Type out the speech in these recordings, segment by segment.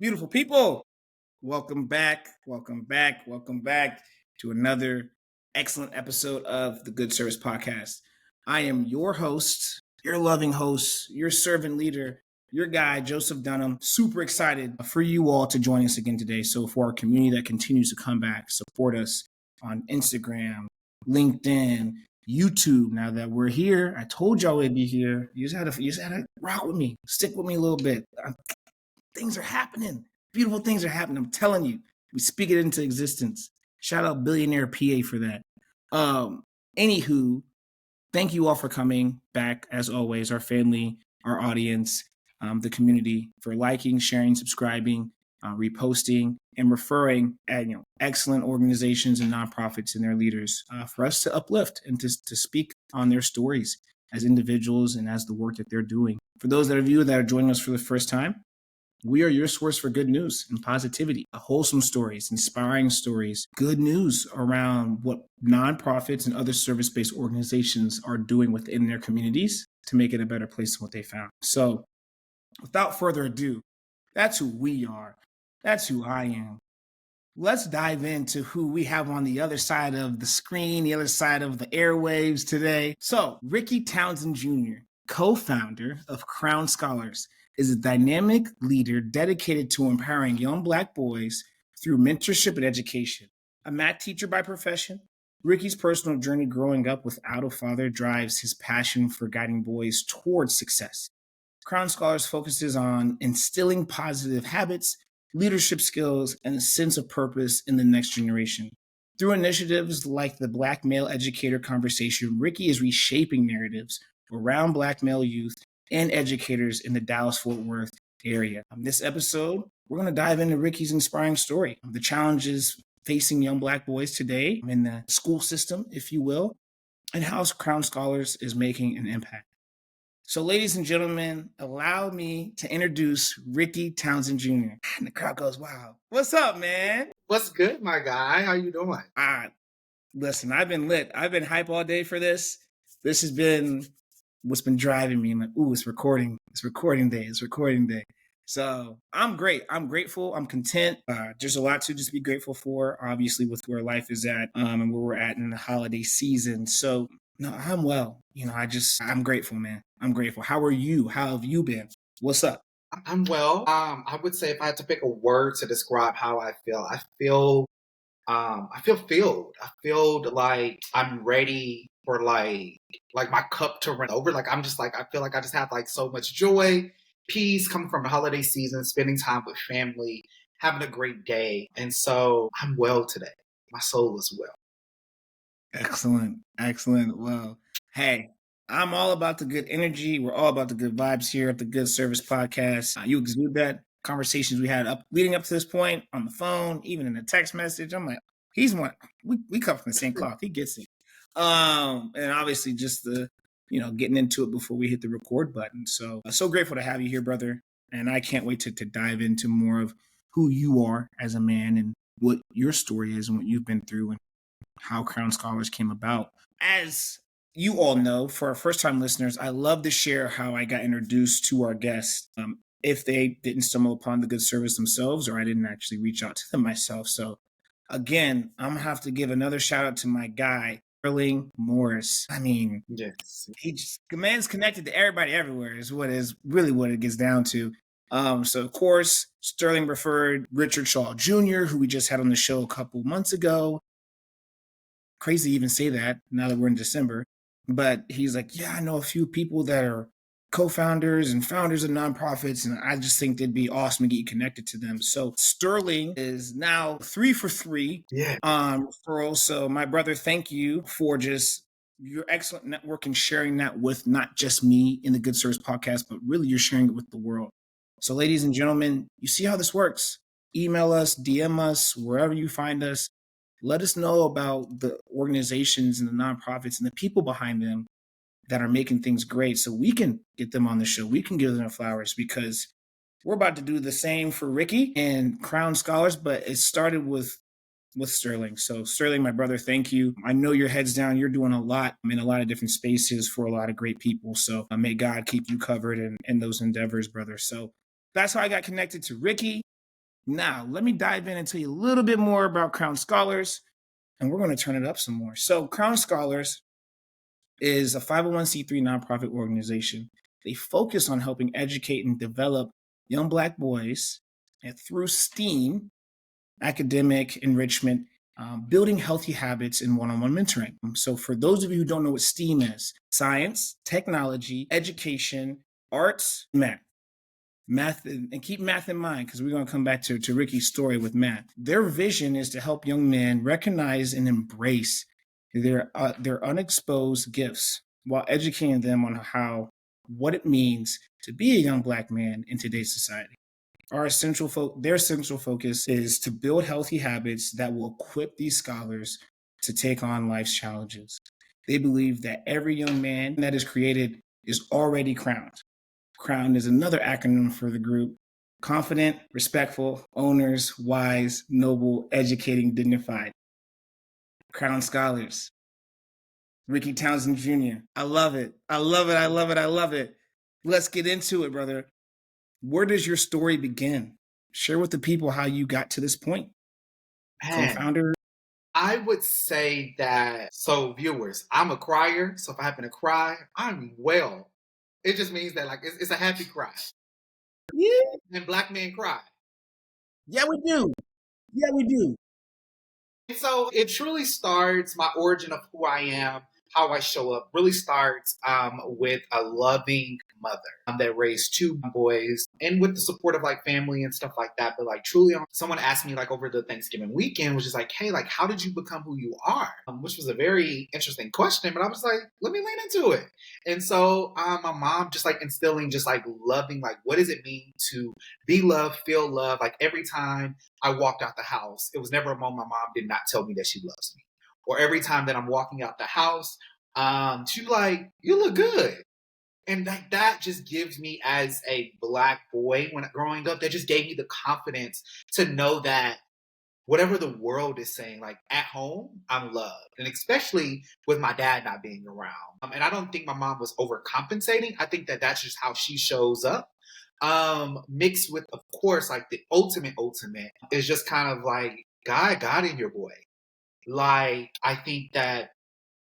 Beautiful people, welcome back, welcome back, welcome back to another excellent episode of the Good Service Podcast. I am your host, your loving host, your servant leader, your guy, Joseph Dunham. Super excited for you all to join us again today. So for our community that continues to come back, support us on Instagram, LinkedIn, YouTube. Now that we're here, I told y'all we'd be here. You just had to rock with me, stick with me a little bit. Things are happening. Beautiful things are happening. I'm telling you. We speak it into existence. Shout out Billionaire PA for that. Anywho, thank you all for coming back, as always, our family, our audience, the community, for liking, sharing, subscribing, reposting, and referring at excellent organizations and nonprofits and their leaders for us to uplift and to speak on their stories as individuals and as the work that they're doing. For those of you that are joining us for the first time, we are your source for good news and positivity, wholesome stories, inspiring stories, good news around what nonprofits and other service-based organizations are doing within their communities to make it a better place than what they found. So without further ado, that's who we are. That's who I am. Let's dive into who we have on the other side of the screen, the other side of the airwaves today. So Rickey Townsend Jr., co-founder of Crown Scholars, is a dynamic leader dedicated to empowering young Black boys through mentorship and education. A math teacher by profession, Rickey's personal journey growing up without a father drives his passion for guiding boys towards success. Crown Scholars focuses on instilling positive habits, leadership skills, and a sense of purpose in the next generation. Through initiatives like the Black Male Educator Conversation, Rickey is reshaping narratives around Black male youth and educators in the Dallas-Fort Worth area. On this episode, we're going to dive into Rickey's inspiring story, the challenges facing young Black boys today in the school system, if you will, and how Crown Scholars is making an impact. So, ladies and gentlemen, allow me to introduce Rickey Townsend Jr. And the crowd goes, wow. What's up, man? What's good, my guy? How you doing? Listen, I've been lit. I've been hype all day for this. This has been what's been driving me. I'm like, ooh, it's recording. It's recording day. It's recording day. So I'm great. I'm grateful. I'm content. There's a lot to just be grateful for, obviously, with where life is at and where we're at in the holiday season. So, no, I'm well. I'm grateful, man. I'm grateful. How are you? How have you been? What's up? I'm well. I would say if I had to pick a word to describe how I feel filled. I feel like I'm ready for like my cup to run over. Like I feel like I just have like so much joy, peace coming from the holiday season, spending time with family, having a great day. And so I'm well today. My soul is well. Excellent. Excellent. Well, hey, I'm all about the good energy. We're all about the good vibes here at the Good Service Podcast. You exude that. Conversations we had leading up to this point on the phone, even in a text message. I'm like, he's one. We come from the same cloth. He gets it. And obviously just the getting into it before we hit the record button. So grateful to have you here, brother. And I can't wait to dive into more of who you are as a man and what your story is and what you've been through and how Crown Scholars came about. As you all know, for our first-time listeners, I love to share how I got introduced to our guests. If they didn't stumble upon the Good Service themselves, or I didn't actually reach out to them myself. So again, I'm going to have to give another shout out to my guy, Sterling Morris. I mean, yes, the man's connected to everybody everywhere is what it gets down to. So of course, Sterling referred Richard Shaw Jr., who we just had on the show a couple months ago. Crazy to even say that now that we're in December, but he's like, yeah, I know a few people that are co-founders and founders of nonprofits, and I just think it'd be awesome to get you connected to them. So Sterling is now 3 for 3 referrals. So my brother, thank you for just your excellent network and sharing that with not just me in the Good Service Podcast, but really you're sharing it with the world. So ladies and gentlemen, you see how this works. Email us, DM us, wherever you find us. Let us know about the organizations and the nonprofits and the people behind them that are making things great so we can get them on the show. We can give them flowers because we're about to do the same for Rickey and Crown Scholars, but it started with Sterling. So Sterling, my brother, thank you. I know your head's down. You're doing a lot in a lot of different spaces for a lot of great people. So may God keep you covered in those endeavors, brother. So that's how I got connected to Rickey. Now, let me dive in and tell you a little bit more about Crown Scholars, and we're going to turn it up some more. So, Crown Scholars is a 501c3 nonprofit organization. They focus on helping educate and develop young Black boys and through STEAM, academic enrichment, building healthy habits and one-on-one mentoring. So for those of you who don't know what STEAM is, science, technology, education, arts, math. Math, and keep math in mind because we're going to come back to Rickey's story with math. Their vision is to help young men recognize and embrace their unexposed gifts while educating them on what it means to be a young Black man in today's society. Their essential focus is to build healthy habits that will equip these scholars to take on life's challenges. They believe that every young man that is created is already crowned. Crown is another acronym for the group: confident, respectful, owners, wise, noble, educating, dignified. Crown Scholars. Rickey Townsend Jr. I love it. I love it. I love it. I love it. Let's get into it, brother. Where does your story begin? Share with the people how you got to this point. Man, Co-founder. I would say that, so viewers, I'm a crier. So if I happen to cry, I'm well. It just means that like it's a happy cry. Yeah. And Black men cry. Yeah, we do. Yeah, we do. And so it truly starts, my origin of who I am, how I show up, really starts with a loving mother that raised two boys and with the support of like family and stuff like that. But like truly, someone asked me like over the Thanksgiving weekend, which is like, hey, like, how did you become who you are? Which was a very interesting question, but I was like, let me lean into it. And so my mom just like instilling, just like loving, like, what does it mean to be loved, feel love? Like every time I walked out the house, it was never a moment my mom did not tell me that she loves me. Or every time that I'm walking out the house, she's like, you look good. And like that just gives me, as a Black boy when growing up, that just gave me the confidence to know that whatever the world is saying, like at home, I'm loved. And especially with my dad not being around. And I don't think my mom was overcompensating. I think that that's just how she shows up. Mixed with, of course, like the ultimate is just kind of like God in your boy. Like, I think that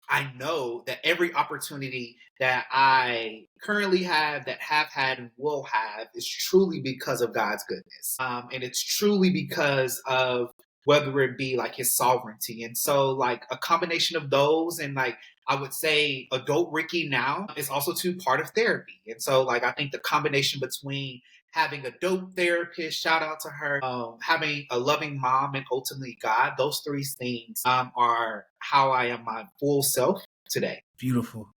I know that every opportunity that I currently have, that have had, and will have is truly because of God's goodness. And it's truly because of whether it be like his sovereignty. And so, like, a combination of those, and like, I would say adult Rickey now is also too part of therapy. And so, like, I think the combination between having a dope therapist, shout out to her, having a loving mom, and ultimately God, those three things are how I am my full self today. Beautiful.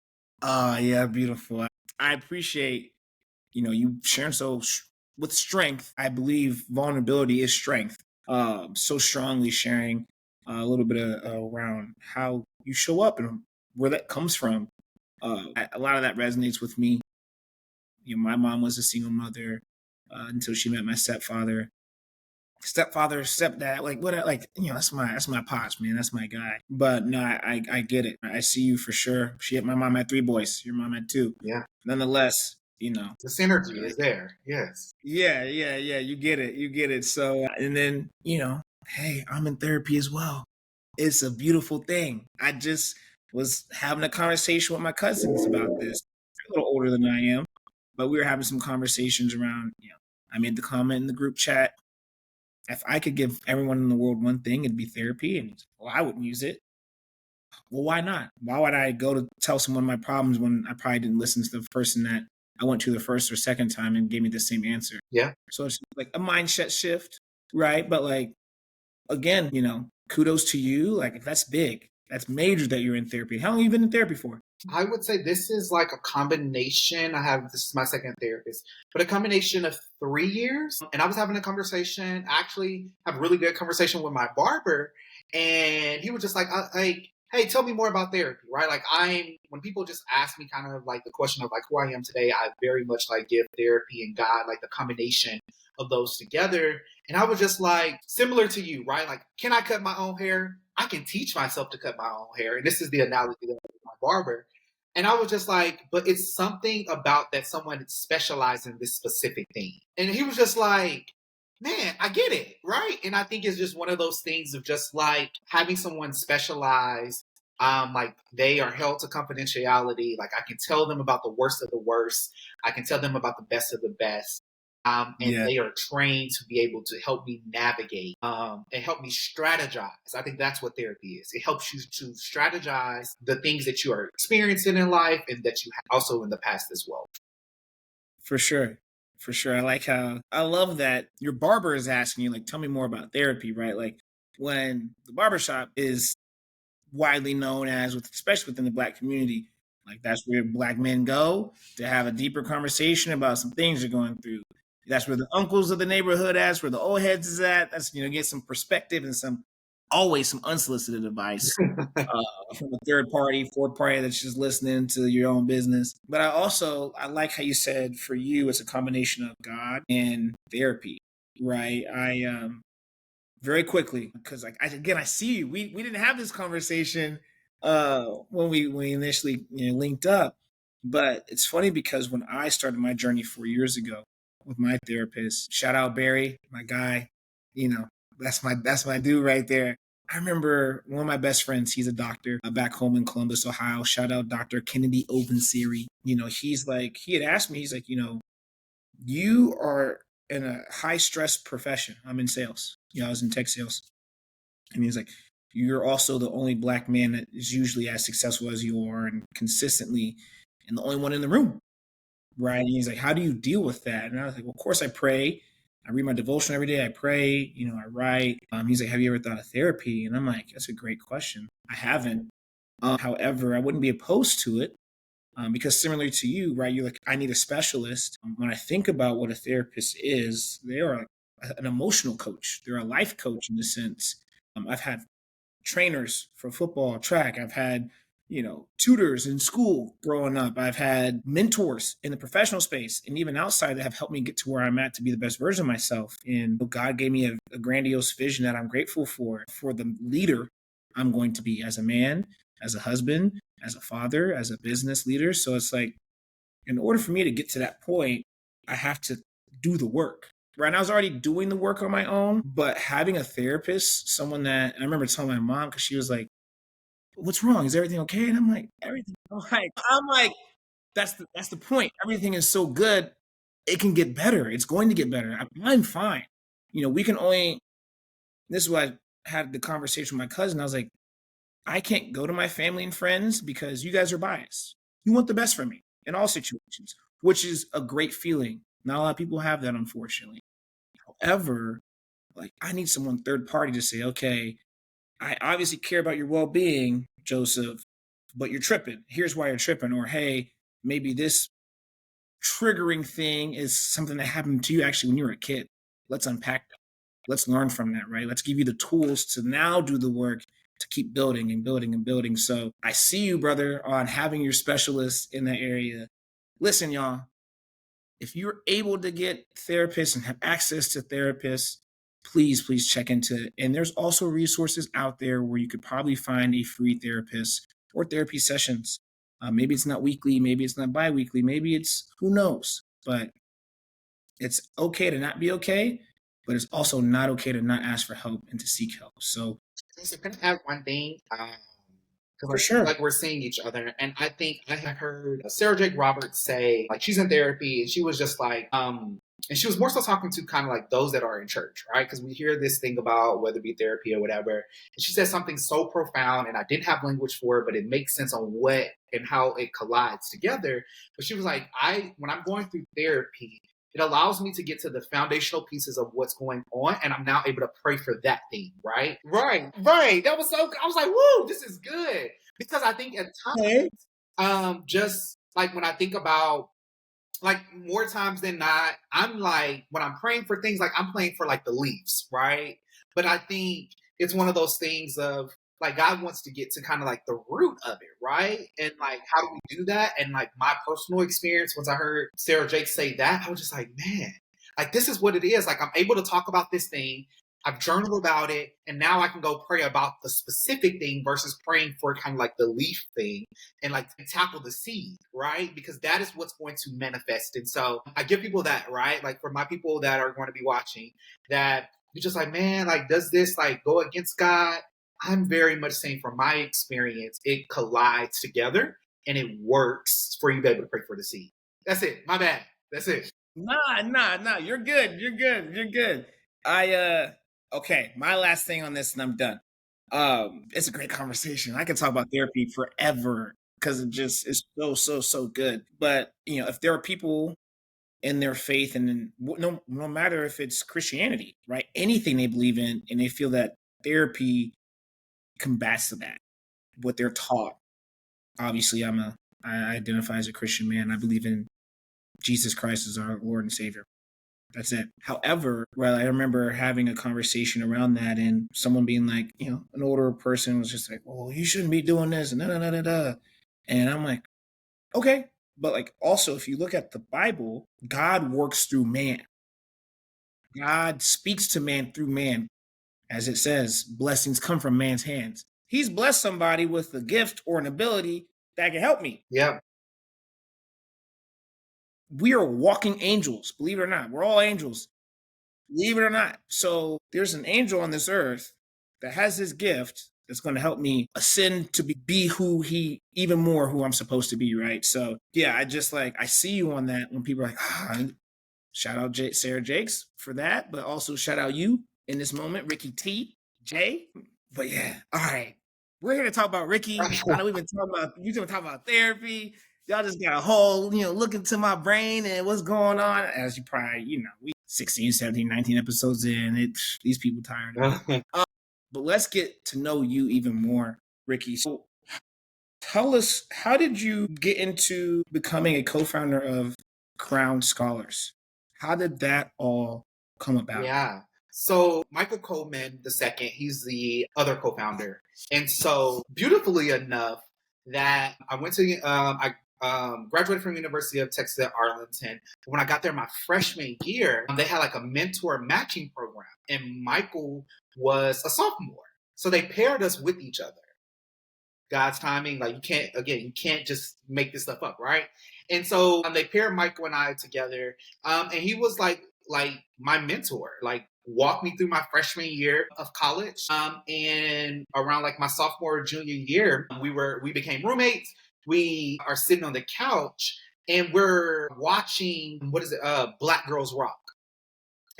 Yeah, beautiful. I appreciate, you sharing with strength. I believe vulnerability is strength. So strongly sharing a little bit around how you show up and where that comes from. A lot of that resonates with me. My mom was a single mother until she met my stepfather, stepdad, like what, like, that's my pops, man. That's my guy. But no, I get it. I see you for sure. My mom had 3 boys. Your mom had 2. Yeah. Nonetheless, the synergy is there. Yes. Yeah. You get it. So, and then, hey, I'm in therapy as well. It's a beautiful thing. I just was having a conversation with my cousins about this. They're a little older than I am, but we were having some conversations around, I made the comment in the group chat, if I could give everyone in the world one thing, it'd be therapy. And well, I wouldn't use it. Well, why not? Why would I go to tell someone my problems when I probably didn't listen to the person that I went to the first or second time and gave me the same answer? Yeah. So it's like a mindset shift, right? But like, again, kudos to you. Like, that's big. That's major that you're in therapy. How long have you been in therapy for? I would say this is like a combination. This is my second therapist, but a combination of 3 years. And I was having a conversation, actually have a really good conversation with my barber. And he was just like, hey, tell me more about therapy, right? Like, when people just ask me kind of like the question of like who I am today, I very much like give therapy and God, like the combination of those together. And I was just like, similar to you, right? Like, can I cut my own hair? I can teach myself to cut my own hair. And this is the analogy that I give my barber. And I was just like, but it's something about that someone specializes in this specific thing. And he was just like, man, I get it, right? And I think it's just one of those things of just like having someone specialize. Like they are held to confidentiality. Like I can tell them about the worst of the worst. I can tell them about the best of the best. And Yeah, they are trained to be able to help me navigate and help me strategize. I think that's what therapy is. It helps you to strategize the things that you are experiencing in life and that you have also in the past as well. for sure. For sure. I love that your barber is asking you, like, tell me more about therapy, right? Like, when the barbershop is widely known as, especially within the Black community, like, that's where Black men go to have a deeper conversation about some things you're going through. That's where the uncles of the neighborhood at, where the old heads is at. That's, get some perspective and always some unsolicited advice from a third party, fourth party that's just listening to your own business. But I like how you said for you it's a combination of God and therapy, right? I very quickly because I see you. We didn't have this conversation when we initially linked up, but it's funny because when I started my journey 4 years ago with my therapist, shout out Barry, my guy, you know that's my dude right there. I remember one of my best friends. He's a doctor back home in Columbus, Ohio. Shout out Dr. Kennedy Ovensiri. He had asked me. He's like, you are in a high stress profession. I'm in sales. I was in tech sales. And he's like, you're also the only Black man that is usually as successful as you are and consistently and the only one in the room. Right. And he's like, how do you deal with that? And I was like, well, of course I pray. I read my devotion every day. I pray, I write. He's like, have you ever thought of therapy? And I'm like, that's a great question. I haven't. However, I wouldn't be opposed to it. Because similarly to you, right, you're like, I need a specialist. When I think about what a therapist is, they are like an emotional coach. They're a life coach in the sense. I've had trainers for football, track. I've had, tutors in school growing up. I've had mentors in the professional space and even outside that have helped me get to where I'm at to be the best version of myself. And God gave me a grandiose vision that I'm grateful for the leader I'm going to be as a man, as a husband, as a father, as a business leader. So it's like, in order for me to get to that point, I have to do the work. Right now, I was already doing the work on my own, but having a therapist, someone that I remember telling my mom because she was like, "What's wrong? Is everything okay?" And I'm like, "Everything." I'm like, that's the point. Everything is so good, it can get better. It's going to get better. I'm fine. We can only. This is why I had the conversation with my cousin. I was like, I can't go to my family and friends because you guys are biased. You want the best for me in all situations, which is a great feeling. Not a lot of people have that, unfortunately. However, like I need someone third party to say, okay, I obviously care about your well being, Joseph, but you're tripping. Here's why you're tripping. Or, hey, maybe this triggering thing is something that happened to you actually when you were a kid. Let's unpack that. Let's learn from that, right? Let's give you the tools to now do the work to keep building and building and building. So I see you, brother, on having your specialists in that area. Listen, y'all, if you're able to get therapists and have access to therapists, please check into it. And there's also resources out there where you could probably find a free therapist or therapy sessions. Maybe it's not weekly, maybe it's not bi-weekly, maybe it's who knows. But it's okay to not be okay, but it's also not okay to not ask for help and to seek help. So So can I add one thing? Because for I feel sure. like we're seeing each other, and I think I had heard Sarah Jake Roberts say like she's in therapy, and she was just like, and she was more so talking to kind of like those that are in church, right? Because we hear this thing about whether it be therapy or whatever, and she said something so profound, and I didn't have language for it, but it makes sense on what and how it collides together. But she was like, when I'm going through therapy, it allows me to get to the foundational pieces of what's going on, and I'm now able to pray for that thing, right? Right. That was so good. I was like, woo, this is good. Because I think at Okay. times, just like when I think about like more times than not, I'm like when I'm praying for things, like I'm praying for like the Leafs, right? But I think it's one of those things of like God wants to get to kind of like the root of it, right? And like how do we do that? And like my personal experience, once I heard Sarah Jake say that, I was just like, man, like this is what it is. Like I'm able to talk about this thing. I've journaled about it, and now I can go pray about the specific thing versus praying for kind of like the leaf thing and like tackle the seed, right? Because that is what's going to manifest. And so I give people that, right? Like for my people that are going to be watching, that you're just like, man, like, does this like go against God? I'm very much saying from my experience, it collides together and it works for you to be able to pray for the seed. That's it. My bad. That's it. Nah. You're good. You're good. Okay, my last thing on this and I'm done. It's a great conversation. I could talk about therapy forever because it just is so good. But if there are people in their faith and no matter if it's Christianity, right? Anything they believe in and they feel that therapy combats to that, what they're taught. Obviously, I identify as a Christian man. I believe in Jesus Christ as our Lord and Savior. That's it. However, I remember having a conversation around that and someone being like, an older person was just like, well, you shouldn't be doing this and da. And I'm like, okay. But like also, if you look at the Bible, God works through man. God speaks to man through man. As it says, blessings come from man's hands. He's blessed somebody with a gift or an ability that can help me. Yeah. We are walking angels, believe it or not. We're all angels, believe it or not. So there's an angel on this earth that has this gift that's going to help me ascend to be who I'm supposed to be, right? So yeah, I see you on that when people are like, shout out Sarah Jakes for that, but also shout out you in this moment, Rickey J. But yeah, all right. We're here to talk about Rickey. I know you've been talking about therapy. Y'all just got a whole, look into my brain and what's going on. As you probably, we 16, 17, 19 episodes in, these people tired of it. But let's get to know you even more, Rickey. So tell us, how did you get into becoming a co-founder of Crown Scholars? How did that all come about? Yeah. So Michael Coleman II, he's the other co-founder. And so beautifully enough that I went to, I graduated from University of Texas at Arlington. When I got there my freshman year, they had like a mentor matching program and Michael was a sophomore. So they paired us with each other. God's timing, like you can't just make this stuff up, right? And so they paired Michael and I together. And he was like my mentor, like walked me through my freshman year of college. And around like my sophomore, junior year, we became roommates. We are sitting on the couch and we're watching, Black Girls Rock.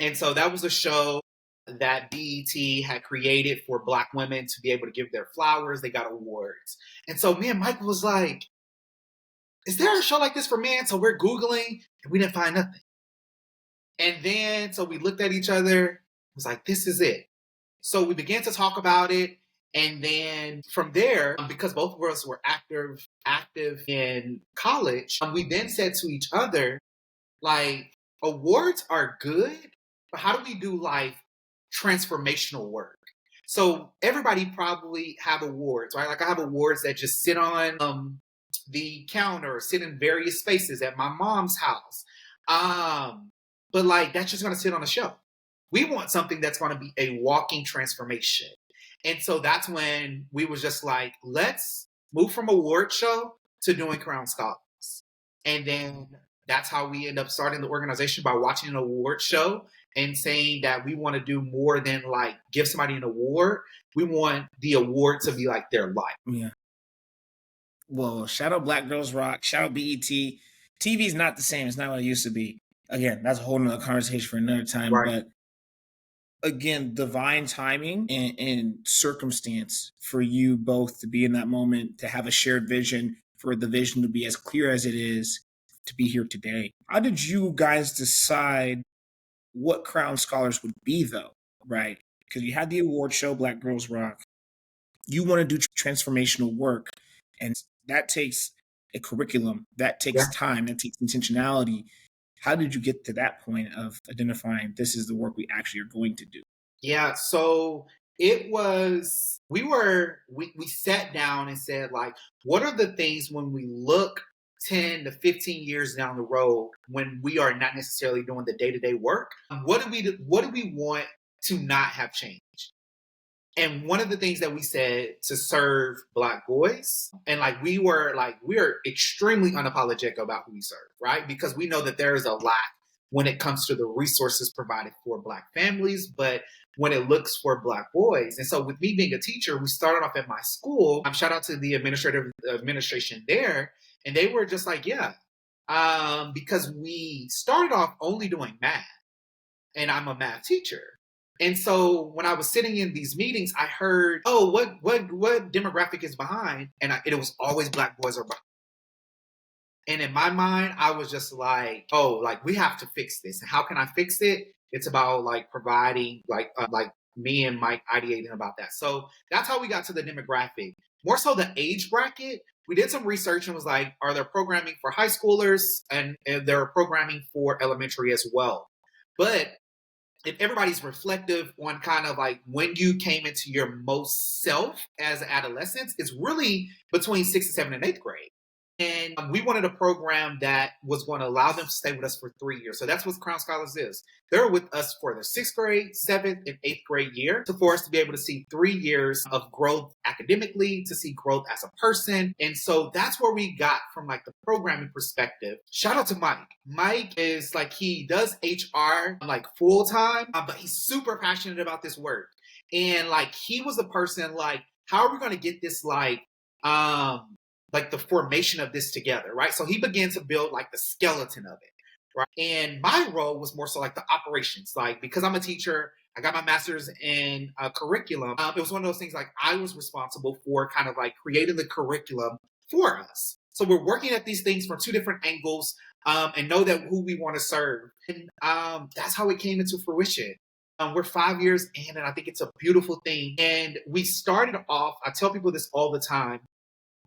And so that was a show that BET had created for Black women to be able to give their flowers. They got awards. And so me and Michael was like, is there a show like this for men? So we're Googling and we didn't find nothing. And then, so we looked at each other, was like, this is it. So we began to talk about it. And then from there, because both of us were active in college, we then said to each other, like, awards are good, but how do we do like transformational work? So everybody probably have awards, right? Like I have awards that just sit on the counter, sit in various spaces at my mom's house. But like that's just gonna sit on a shelf. We want something that's gonna be a walking transformation. And so that's when we was just like, let's move from award show to doing Crown Scholars. And then that's how we end up starting the organization, by watching an award show and saying that we want to do more than like give somebody an award. We want the award to be like their life. Yeah. Well, shout out Black Girls Rock, shout out BET. TV's not the same. It's not what it used to be. Again, that's a whole nother conversation for another time. Right. But again, divine timing and circumstance for you both to be in that moment, to have a shared vision, for the vision to be as clear as it is, to be here today. How did you guys decide what Crown Scholars would be, though? Right? Because you had the award show, Black Girls Rock. You want to do transformational work, and that takes a curriculum, that takes time, that takes intentionality. How did you get to that point of identifying this is the work we actually are going to do? Yeah, so it was, we sat down and said, like, what are the things when we look 10 to 15 years down the road, when we are not necessarily doing the day-to-day work, what do we want to not have change. And one of the things that we said to serve Black boys, and we're extremely unapologetic about who we serve, right? Because we know that there is a lack when it comes to the resources provided for Black families, but when it looks for Black boys. And so with me being a teacher, we started off at my school. Shout out to the administration there. And they were just like, yeah, because we started off only doing math, and I'm a math teacher. And so when I was sitting in these meetings, I heard, oh, what demographic is behind? And it was always Black boys are behind. And in my mind, I was just like, oh, like we have to fix this. And how can I fix it? It's about like providing, like me and Mike ideating about that. So that's how we got to the demographic. More so the age bracket. We did some research and was like, are there programming for high schoolers? And there are programming for elementary as well. But if everybody's reflective on kind of like when you came into your most self as an adolescent, it's really between 6th, 7th, and 8th grade. And we wanted a program that was going to allow them to stay with us for 3 years. So that's what Crown Scholars is. They're with us for the 6th grade, 7th, and 8th grade year for us to be able to see 3 years of growth academically, to see growth as a person. And so that's where we got from like the programming perspective. Shout out to Mike. Mike is like, he does HR like full time, but he's super passionate about this work. And like, he was the person like, how are we going to get this like the formation of this together, right? So he began to build like the skeleton of it, right? And my role was more so like the operations, like because I'm a teacher, I got my master's in curriculum. It was one of those things like I was responsible for kind of like creating the curriculum for us. So we're working at these things from 2 different angles and know that who we want to serve. And that's how it came into fruition. We're 5 years in, and I think it's a beautiful thing. And we started off, I tell people this all the time,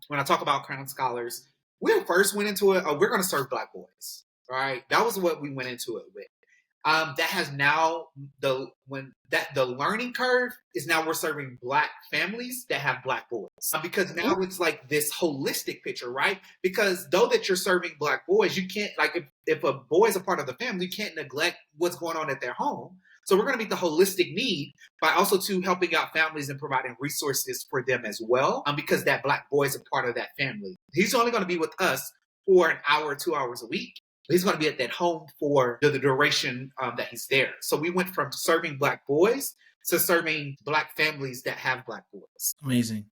when I talk about Crown Scholars, we first went into it, we're going to serve Black boys, right? That was what we went into it with. That has now, the learning curve is now we're serving Black families that have Black boys. Because now it's like this holistic picture, right? Because though that you're serving Black boys, you can't, like if a boy is a part of the family, you can't neglect what's going on at their home. So we're going to meet the holistic need by also to helping out families and providing resources for them as well, because that Black boy is a part of that family. He's only going to be with us for an hour or 2 hours a week. He's going to be at that home for the duration that he's there. So we went from serving Black boys to serving Black families that have Black boys. Amazing.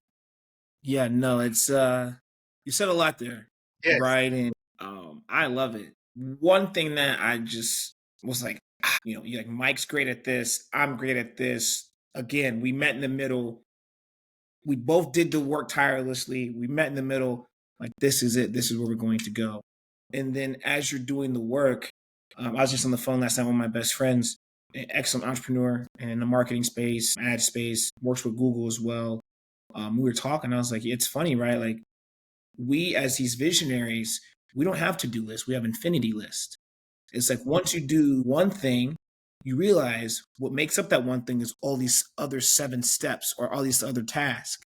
Yeah, no, it's you said a lot there, yes. Right? And I love it. One thing that I just was like, you're like, Mike's great at this, I'm great at this. Again, we met in the middle. We both did the work tirelessly. We met in the middle. Like, this is it. This is where we're going to go. And then as you're doing the work, I was just on the phone last night with my best friends, an excellent entrepreneur in the marketing space, ad space, works with Google as well. We were talking. I was like, it's funny, right? Like, we as these visionaries, we don't have to-do lists. We have infinity lists. It's like once you do one thing, you realize what makes up that one thing is all these other 7 steps or all these other tasks.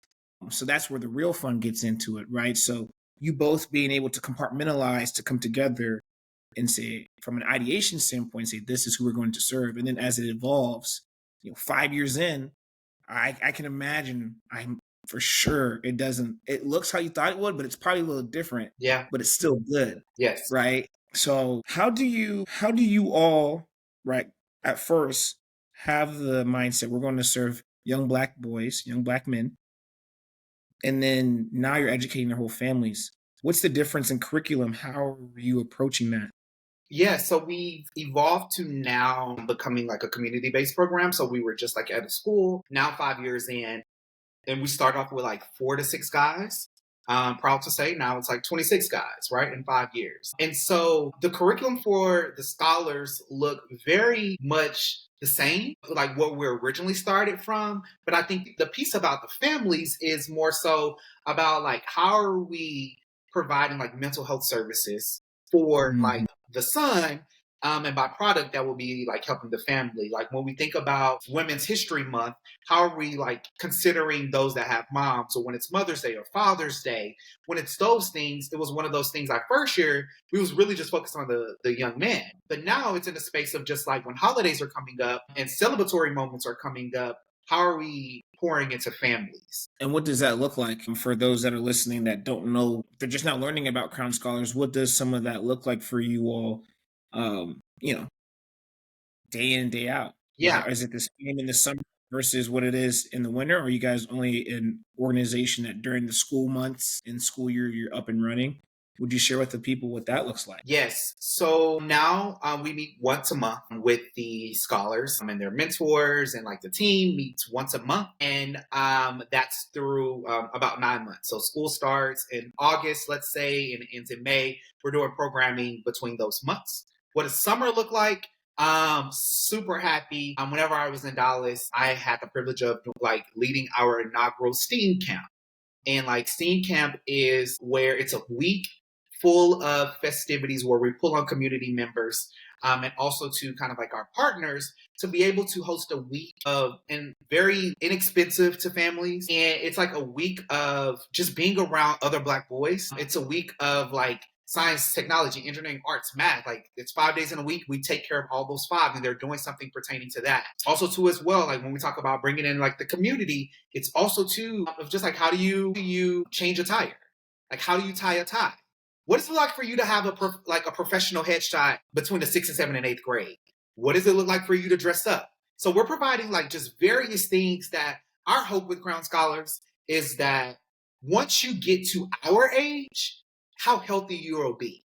So that's where the real fun gets into it, right? So you both being able to compartmentalize, to come together and say, from an ideation standpoint, say, this is who we're going to serve. And then as it evolves, 5 years in, I can imagine, I'm for sure it looks how you thought it would, but it's probably a little different. Yeah. But it's still good. Yes. Right. So how do you all, right, at first have the mindset we're going to serve young Black boys, young Black men, and then now you're educating their whole families? What's the difference in curriculum? How are you approaching that? Yeah, so we've evolved to now becoming like a community-based program. So we were just like at a school, now 5 years in, and we start off with like 4 to 6 guys. Proud to say now it's like 26 guys, right, in 5 years. And so the curriculum for the scholars look very much the same, like what we originally started from. But I think the piece about the families is more so about like, how are we providing like mental health services for like the son And by product, that will be like helping the family. Like when we think about Women's History Month, how are we like considering those that have moms? Or when it's Mother's Day or Father's Day, when it's those things, it was one of those things like first year, we was really just focused on the young man. But now it's in the space of just like when holidays are coming up and celebratory moments are coming up, how are we pouring into families? And what does that look like for those that are listening that don't know? They're just not learning about Crown Scholars. What does some of that look like for you all? You know, day in and day out. Yeah. Right? Is it the same in the summer versus what it is in the winter? Or are you guys only an organization that during the school months in school year you're up and running? Would you share with the people what that looks like? Yes. So now we meet once a month with the scholars and their mentors, and like the team meets once a month. And that's through about 9 months. So school starts in August, let's say, and ends in May. We're doing programming between those months. What does summer look like? Super happy. Whenever I was in Dallas, I had the privilege of like leading our inaugural STEAM camp. And like STEAM camp is where it's a week full of festivities where we pull on community members, and also to kind of like our partners to be able to host a week of, and very inexpensive to families. And it's like a week of just being around other Black boys. It's a week of like science, technology, engineering, arts, math. Like it's 5 days in a week. We take care of all those five, and they're doing something pertaining to that. Also, too, as well, like when we talk about bringing in like the community, it's also too of just like how do you change a tire? Like how do you tie a tie? What is it like for you to have a professional headshot between the 6th and 7th and 8th grade? What does it look like for you to dress up? So we're providing like just various things that our hope with Crown Scholars is that once you get to our age, how healthy you will be.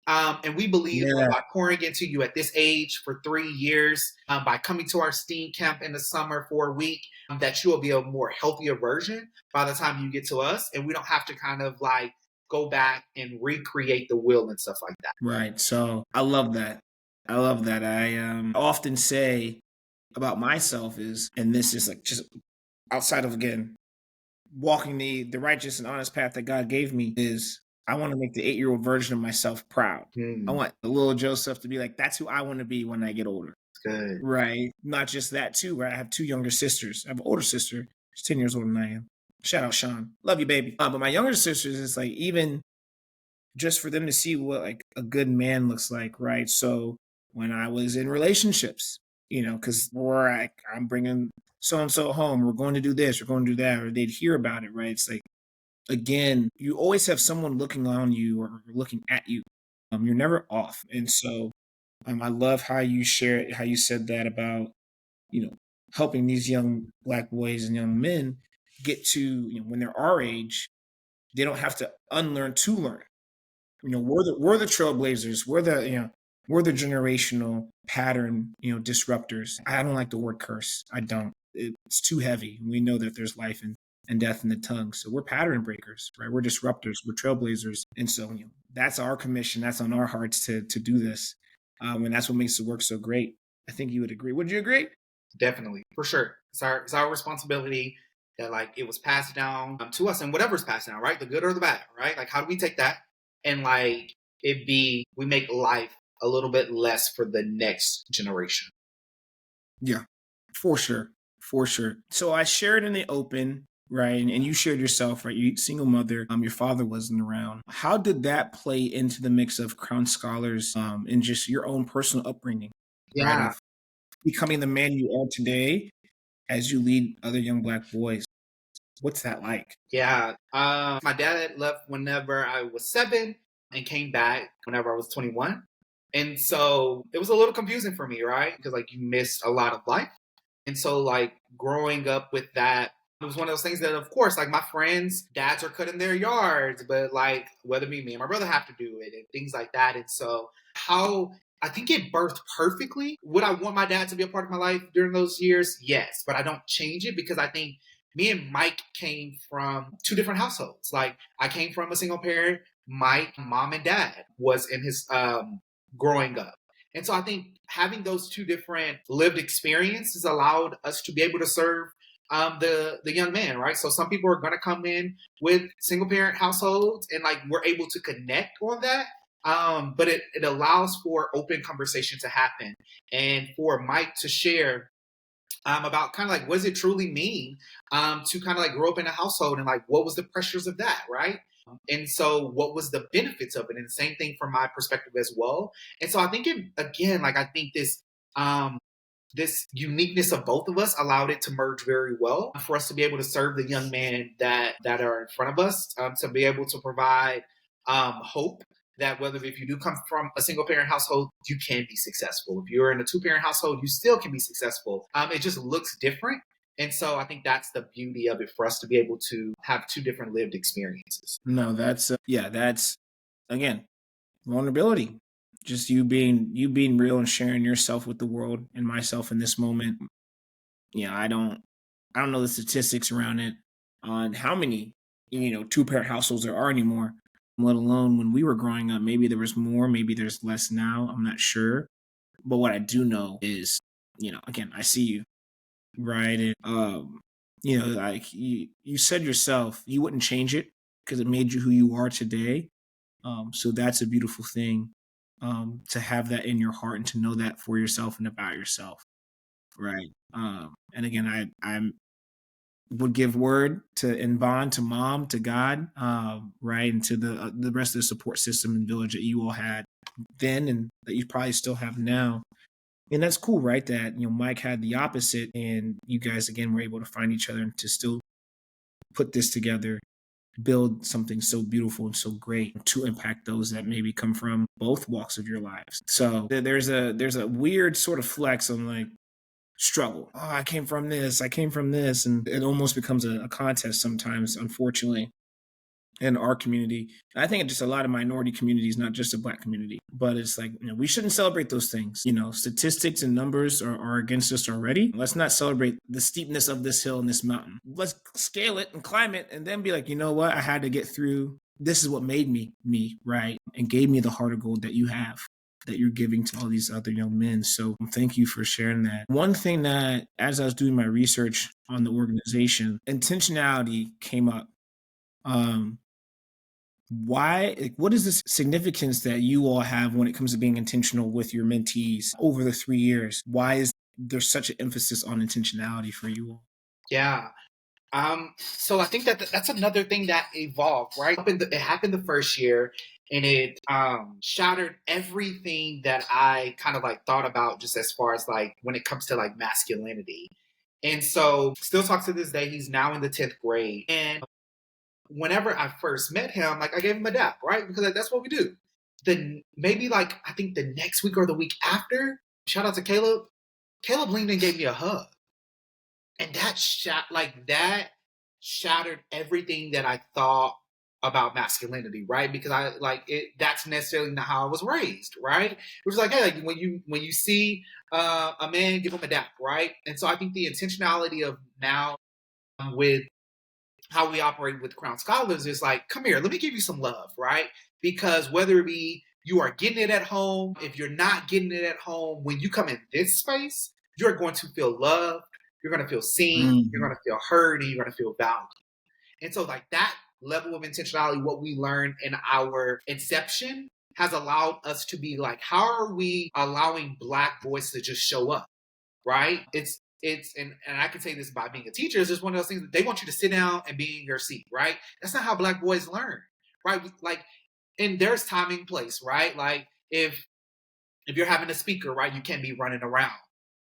And we believe Yeah. that by pouring into you at this age for 3 years, by coming to our STEAM camp in the summer for a week, that you will be a more healthier version by the time you get to us. And we don't have to kind of like go back and recreate the wheel and stuff like that. Right. So I love that. I love that. I often say about myself is, and this is like just outside of, again, walking the righteous and honest path that God gave me, is I want to make the 8-year-old version of myself proud. I want the little Joseph to be like, that's who I want to be when I get older. Good. Right. Not just that too, right? I have 2 younger sisters. I have an older sister. She's 10 years older than I am. Shout out Sean. Love you, baby. But my younger sisters, it's like, even just for them to see what like a good man looks like, right? So when I was in relationships, because I'm bringing so and so home, we're going to do this, we're going to do that, or they'd hear about it, right? It's like, again, you always have someone looking on you or looking at you. You're never off, and so I love how you said that about helping these young Black boys and young men get to when they're our age, they don't have to unlearn to learn. We're the trailblazers. We're the generational pattern, disruptors. I don't like the word curse. I don't. It's too heavy. We know that there's life and death in the tongue. So we're pattern breakers, right? We're disruptors. We're trailblazers. And so that's our commission. That's on our hearts to do this. And that's what makes the work so great. I think you would agree. Would you agree? Definitely, for sure. It's our responsibility that like it was passed down to us, and whatever's passed down, right? The good or the bad, right? Like how do we take that and like we make life a little bit less for the next generation? Yeah, for sure. For sure. So I shared in the open, right? And you shared yourself, right? You single mother, your father wasn't around. How did that play into the mix of Crown Scholars and just your own personal upbringing? Yeah. Right? Of becoming the man you are today as you lead other young Black boys. What's that like? Yeah. My dad left whenever I was 7 and came back whenever I was 21. And so it was a little confusing for me, right? Because like you missed a lot of life. And so like growing up with that, it was one of those things that of course, like my friends, dads are cutting their yards, but like whether me and my brother have to do it and things like that. And so how I think it birthed perfectly. Would I want my dad to be a part of my life during those years? Yes, but I don't change it because I think me and Mike came from 2 different households. Like I came from a single parent. Mike, mom and dad was in his growing up. And so I think having those 2 different lived experiences allowed us to be able to serve the young man, right? So some people are going to come in with single parent households and like we're able to connect on that. But it allows for open conversation to happen and for Mike to share about kind of like what does it truly mean to kind of like grow up in a household and like what was the pressures of that, right? And so what was the benefits of it? And the same thing from my perspective as well. And so I think it again, like I think um this uniqueness of both of us allowed it to merge very well for us to be able to serve the young men that are in front of us, to be able to provide hope that whether if you do come from a single parent household, you can be successful. If you're in a two parent household, you still can be successful. It just looks different. And so I think that's the beauty of it for us to be able to have two different lived experiences. No, that's again vulnerability. Just you being real and sharing yourself with the world and myself in this moment. Yeah, I don't know the statistics around it on how many two parent households there are anymore. Let alone when we were growing up, maybe there was more, maybe there's less now. I'm not sure, but what I do know is, again, I see you, right? And like you said yourself, you wouldn't change it because it made you who you are today. So that's a beautiful thing, to have that in your heart and to know that for yourself and about yourself, right? And again, I would give word to and bond to mom, to God, right, and to the rest of the support system and village that you all had then and that you probably still have now. And that's cool, right? That Mike had the opposite, and you guys again were able to find each other and to still put this together, build something so beautiful and so great to impact those that maybe come from both walks of your lives. So there's a weird sort of flex on like struggle. Oh, I came from this, and it almost becomes a contest sometimes, unfortunately, in our community. I think it's just a lot of minority communities, not just a Black community. But it's like, we shouldn't celebrate those things. Statistics and numbers are against us already. Let's not celebrate the steepness of this hill and this mountain. Let's scale it and climb it and then be like, you know what? I had to get through. This is what made me, right? And gave me the heart of gold that you have, that you're giving to all these other young men. So thank you for sharing that. One thing that, as I was doing my research on the organization, intentionality came up. What is the significance that you all have when it comes to being intentional with your mentees over the 3 years? Why is there such an emphasis on intentionality for you all? Yeah. So I think that's another thing that evolved, right? It happened the first year, and it shattered everything that I kind of like thought about just as far as like when it comes to like masculinity. And so still talk to this day. He's now in the 10th grade. And whenever I first met him, like I gave him a dap, right? Because like, that's what we do. Then maybe like I think the next week or the week after, shout out to Caleb. Caleb leaned and gave me a hug. And that shattered everything that I thought about masculinity, right? Because I like it. That's necessarily not how I was raised, right? It was like, hey, like when you see a man, give him a dap, right? And so I think the intentionality of now with how we operate with Crown Scholars is like, come here, let me give you some love, right? Because whether it be you are getting it at home, if you're not getting it at home, when you come in this space, you're going to feel loved, you're going to feel seen, you're going to feel heard, and you're going to feel valued. And so, like that level of intentionality, what we learned in our inception has allowed us to be like, how are we allowing Black boys to just show up, right? And I can say this by being a teacher, it's just one of those things that they want you to sit down and be in your seat, right? That's not how Black boys learn, right? Like, and there's time and place, right? Like if you're having a speaker, right, you can't be running around.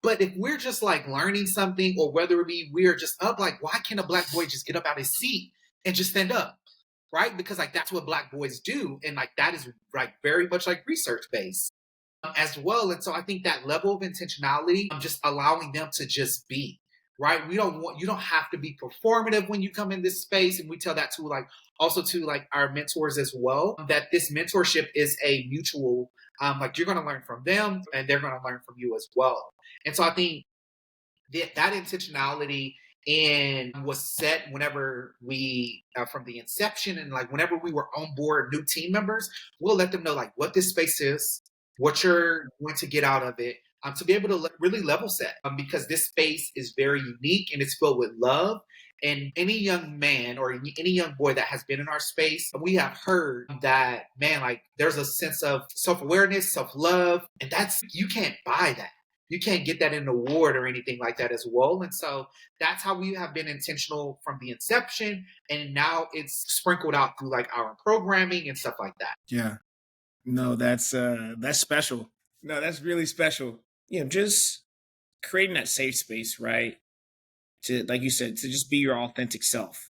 But if we're just like learning something, or whether it be we're just up, like, why can't a Black boy just get up out of his seat and just stand up, right? Because like that's what Black boys do, and like that is like very much like research based as well. And so I think that level of intentionality, just allowing them to just be, right? You don't have to be performative when you come in this space. And we tell that to like also to like our mentors as well, that this mentorship is a mutual, like you're going to learn from them and they're going to learn from you as well. And so I think that intentionality and was set whenever we from the inception, and like whenever we were on board new team members, we'll let them know like what this space is, what you're going to get out of it, to be able to really level set, because this space is very unique and it's filled with love. And any young man or any young boy that has been in our space, we have heard that, man, like there's a sense of self awareness, self love, and that's, you can't buy that. You can't get that in an award or anything like that as well. And so that's how we have been intentional from the inception. And now it's sprinkled out through like our programming and stuff like that. Yeah. No, that's special. No, that's really special. Just creating that safe space, right? To, like you said, to just be your authentic self,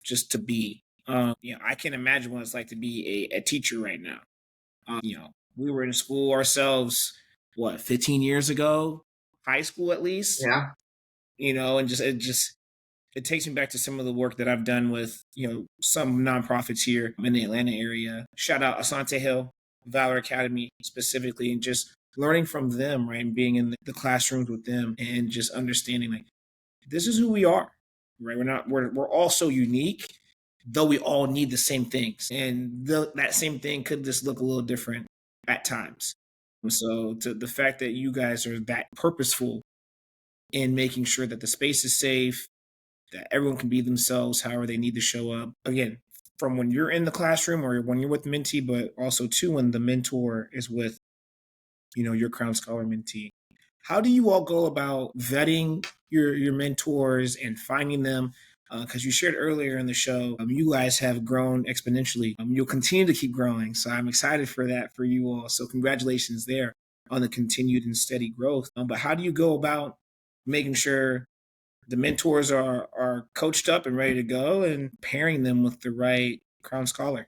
just to be. I can imagine what it's like to be a teacher right now. We were in school ourselves, what, 15 years ago, high school at least. Yeah. And it takes me back to some of the work that I've done with some nonprofits here in the Atlanta area. Shout out Asante Hill, Valor Academy specifically, and just learning from them, right, and being in the classrooms with them, and just understanding like this is who we are, right? We're all so unique, though we all need the same things, and that same thing could just look a little different at times. So to the fact that you guys are that purposeful in making sure that the space is safe, that everyone can be themselves however they need to show up. Again, from when you're in the classroom or when you're with mentee, but also too when the mentor is with, your Crown Scholar mentee. How do you all go about vetting your mentors and finding them? Because you shared earlier in the show, you guys have grown exponentially. You'll continue to keep growing. So I'm excited for that for you all. So congratulations there on the continued and steady growth. But how do you go about making sure the mentors are coached up and ready to go and pairing them with the right Crown Scholar?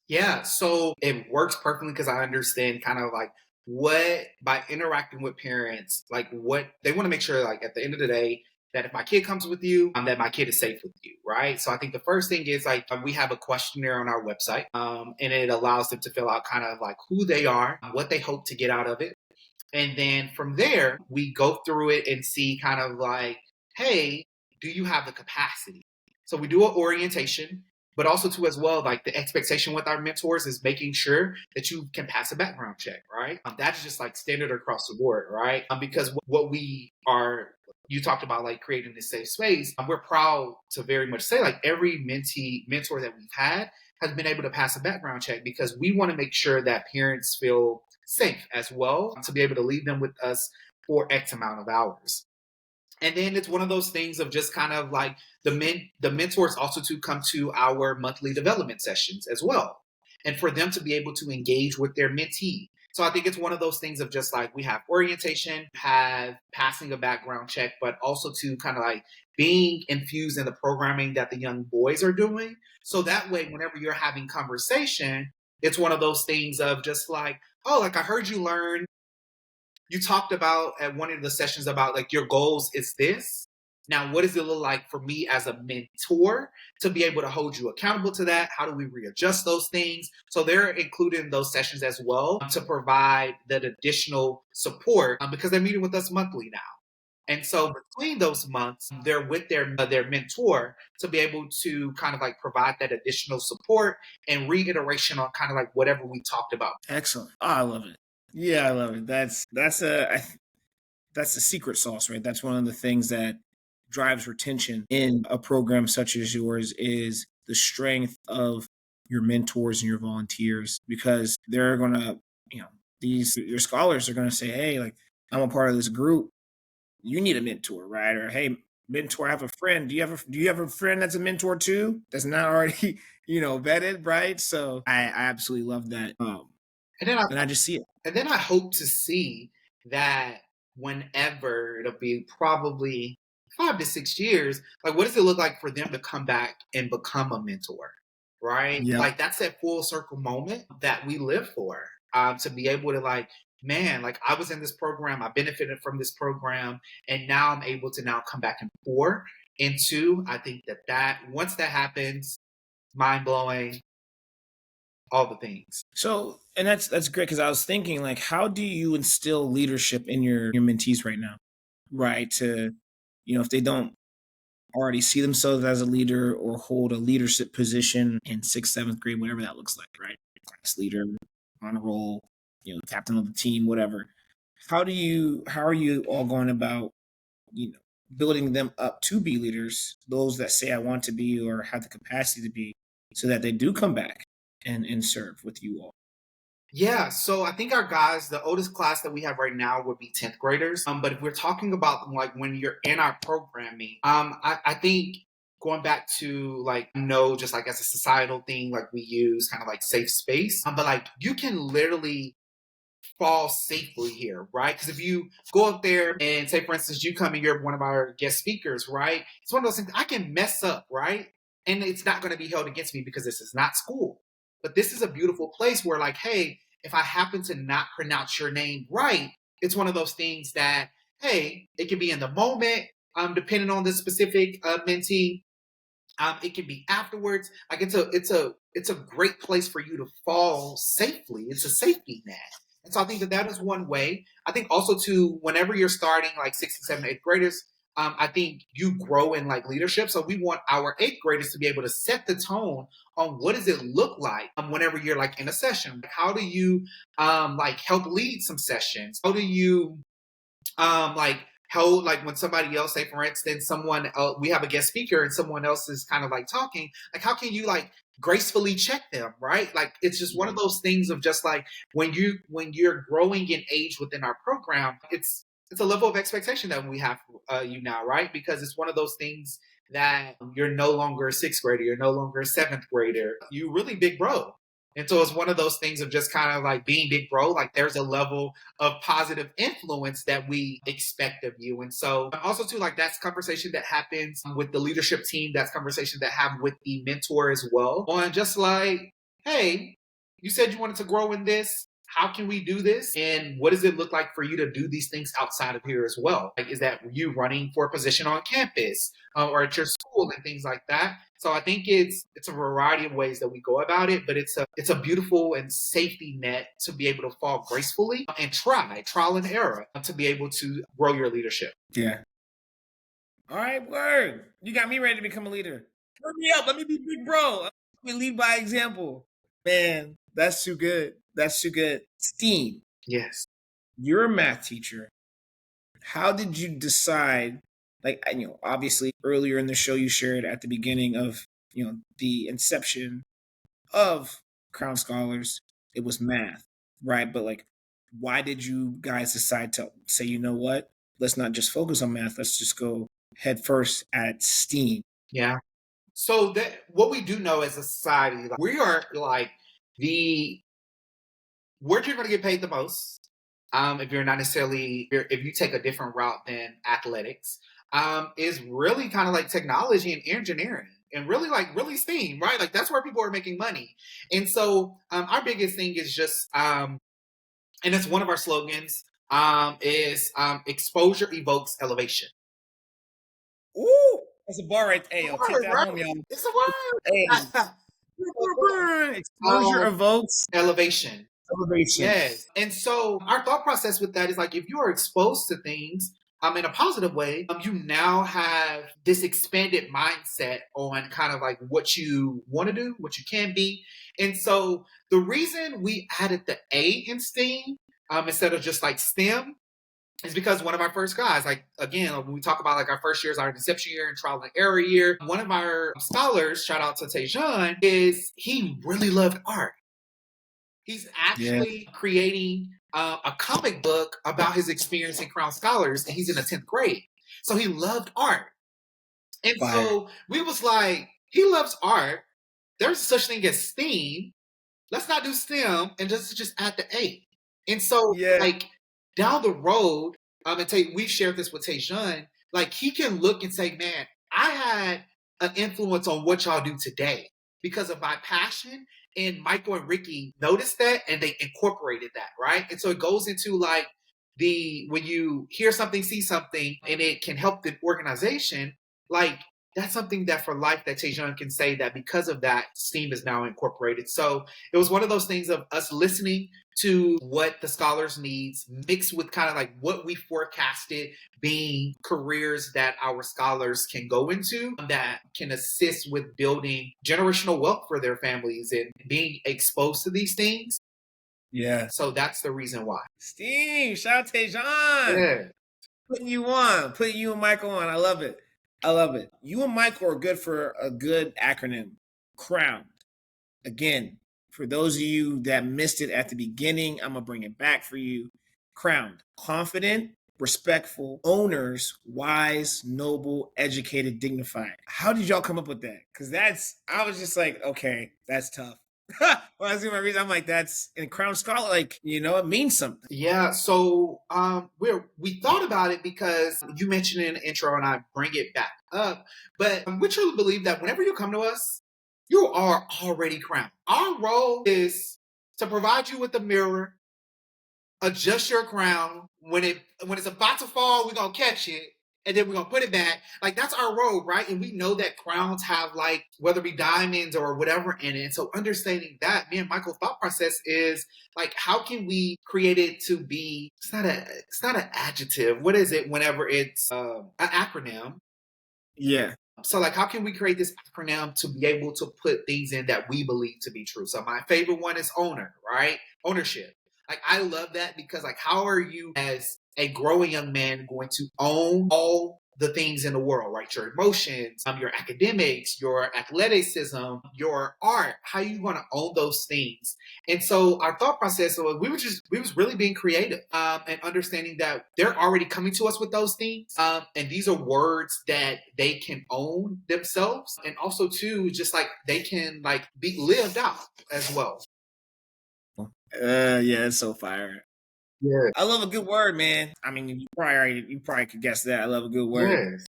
Yeah, so it works perfectly because I understand kind of like what, by interacting with parents, like what they want to make sure, like at the end of the day, that if my kid comes with you, that my kid is safe with you, right? So I think the first thing is like we have a questionnaire on our website, and it allows them to fill out kind of like who they are, what they hope to get out of it. And then from there, we go through it and see kind of like, hey, do you have the capacity? So we do an orientation, but also too as well, like the expectation with our mentors is making sure that you can pass a background check, right? That's just like standard across the board, right? Because what we are, you talked about like creating this safe space. We're proud to very much say like every mentor that we've had has been able to pass a background check because we want to make sure that parents feel safe as well to be able to leave them with us for X amount of hours. And then it's one of those things of just kind of like the mentors also to come to our monthly development sessions as well. And for them to be able to engage with their mentee. So I think it's one of those things of just like we have orientation, have passing a background check, but also to kind of like being infused in the programming that the young boys are doing. So that way, whenever you're having conversation, it's one of those things of just like, oh, like I heard you talked about at one of the sessions about like your goals is this. Now, what does it look like for me as a mentor to be able to hold you accountable to that? How do we readjust those things? So they're included in those sessions as well to provide that additional support because they're meeting with us monthly now. And so between those months, they're with their mentor to be able to kind of like provide that additional support and reiteration on kind of like whatever we talked about. Excellent. Oh, I love it. Yeah, I love it. That's the secret sauce, right? That's one of the things that drives retention in a program such as yours is the strength of your mentors and your volunteers because they're gonna, these your scholars are gonna say, hey, like I'm a part of this group. You need a mentor, right? Or hey, mentor, I have a friend. Do you have a friend that's a mentor too? That's not already, vetted, right? So I absolutely love that. And then I And I just see it. And then I hope to see that whenever it'll be probably 5 to 6 years, like what does it look like for them to come back and become a mentor, right? Yep. Like that's that full circle moment that we live for. To be able to like, man, like I was in this program, I benefited from this program, and now I'm able to now come back and pour into. I think that once that happens, mind blowing, all the things. So, and that's great because I was thinking like, how do you instill leadership in your mentees right now, right? To, if they don't already see themselves as a leader or hold a leadership position in sixth, seventh grade, whatever that looks like, right? Class leader, on a roll, captain of the team, whatever. How are you all going about, building them up to be leaders, those that say I want to be or have the capacity to be, so that they do come back and serve with you all? Yeah, so I think our guys, the oldest class that we have right now would be 10th graders. But if we're talking about like when you're in our programming, I think going back to like, just like as a societal thing, like we use kind of like safe space. But like you can literally fall safely here, right? Because if you go up there and say, for instance, you come and you're one of our guest speakers, right? It's one of those things I can mess up, right? And it's not going to be held against me because this is not school. But this is a beautiful place where, like, hey, if I happen to not pronounce your name right, it's one of those things that, hey, it can be in the moment, depending on the specific mentee. It can be afterwards. Like it's a great place for you to fall safely. It's a safety net. And so I think that is one way. I think also too, whenever you're starting like 6th, 7th, 8th graders, I think you grow in like leadership. So we want our 8th graders to be able to set the tone on what does it look like whenever you're like in a session. How do you like help lead some sessions? How do you like how like when somebody else, say for instance someone else, we have a guest speaker and someone else is kind of like talking, like how can you like gracefully check them, right? Like it's just one of those things of just like when you're growing in age within our program, it's a level of expectation that we have you now, right? Because it's one of those things that you're no longer a 6th grader, you're no longer a 7th grader, you really big bro. And so it's one of those things of just kind of like being big bro, like there's a level of positive influence that we expect of you. And so also too, like that's conversation that happens with the leadership team. That's conversation that have with the mentor as well on just like, hey, you said you wanted to grow in this. How can we do this? And what does it look like for you to do these things outside of here as well? Like, is that you running for a position on campus or at your school and things like that? So I think it's a variety of ways that we go about it, but it's a beautiful and safety net to be able to fall gracefully and trial and error to be able to grow your leadership. Yeah. All right, word. You got me ready to become a leader. Turn me up. Let me be big bro. Let me lead by example. Man, that's too good. That's too good. STEAM. Yes. You're a math teacher. How did you decide? Like, obviously earlier in the show you shared at the beginning of, the inception of Crown Scholars, it was math, right? But like, why did you guys decide to say, you know what? Let's not just focus on math. Let's just go head first at STEAM. Yeah. So that what we do know as a society, like, we are like the where you're going to get paid the most. If you're not necessarily if you take a different route than athletics, is really kind of like technology and engineering. And really STEAM, right? Like that's where people are making money. And so our biggest thing is just and it's one of our slogans, is exposure evokes elevation. Ooh, that's a bar right there. It's a Yo, take word, that right? home, y'all. It's a word. Hey. Exposure evokes Elevation. elevation. Yes. And so our thought process with that is like if you are exposed to things in a positive way, you now have this expanded mindset on kind of like what you want to do, what you can be. And so the reason we added the A in STEAM instead of just like STEM is because one of our first guys, like again, when we talk about like our first years, our inception year and trial and error year, one of our scholars, shout out to Tejan, is he really loved art. He's Yeah. actually creating a comic book about his experience in Crown Scholars, and he's in the 10th grade. So he loved art. And Fire. so we was like, he loves art. There's such thing as STEAM. Let's not do STEM and just add the A. And so Yeah. like down the road, we've shared this with Tayshawn, like he can look and say, man, I had an influence on what y'all do today because of my passion. And Michael and Rickey noticed that and they incorporated that, right? And so it goes into like when you hear something, see something, and it can help the organization, like that's something that for life that Tayshawn can say that because of that, STEAM is now incorporated. So it was one of those things of us listening to what the scholars needs mixed with kind of like what we forecasted being careers that our scholars can go into that can assist with building generational wealth for their families and being exposed to these things. Yeah. So that's the reason why. STEAM. Shout out Tejan. Yeah. Putting you and Michael on. I love it. I love it. You and Michael are good for a good acronym. Crowned. Again, for those of you that missed it at the beginning, I'm gonna bring it back for you. Crowned. Confident, respectful, owners, wise, noble, educated, dignified. How did y'all come up with that? Because I was just like, okay, that's tough. Well, that's my reason. I'm like, that's in Crown Scholar, like, it means something. Yeah, so we thought about it because you mentioned it in the intro, and I bring it back up. But we truly believe that whenever you come to us, you are already crowned. Our role is to provide you with a mirror, adjust your crown. When it's about to fall, we're gonna catch it, and then we're gonna put it back. Like, that's our role, right? And we know that crowns have, like, whether it be diamonds or whatever in it. And so understanding that, me and Michael's thought process is like, how can we create it to be? It's not an adjective. What is it? Whenever it's an acronym. Yeah. So, like, how can we create this acronym to be able to put things in that we believe to be true? So my favorite one is owner, right? Ownership. Like, I love that because, like, how are you as a growing young man going to own all the things in the world, right? Your emotions, your academics, your athleticism, your art. How are you going to own those things? And so our thought process was we was really being creative, and understanding that they're already coming to us with those things, and these are words that they can own themselves, and also too, just like they can, like, be lived out as well. Yeah, it's so fire. Yeah. I love a good word, man. I mean, you probably could guess that. I love a good word. Yes.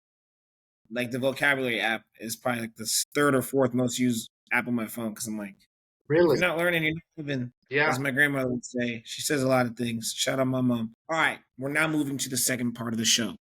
Like, the vocabulary app is probably like the third or fourth most used app on my phone because I'm like, if Really? you're not learning, you're not living. Yeah. As my grandmother would say, she says a lot of things. Shout out my mom. All right, we're now moving to the second part of the show.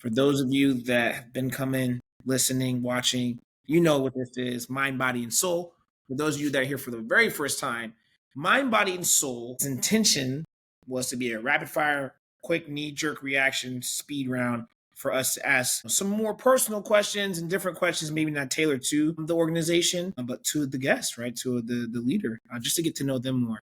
For those of you that have been coming, listening, watching, you know what this is: mind, body, and soul. For those of you that are here for the very first time, mind, body, and soul's intention was to be a rapid fire, quick, knee jerk reaction speed round for us to ask some more personal questions and different questions, maybe not tailored to the organization, but to the guest, right? To the leader, just to get to know them more.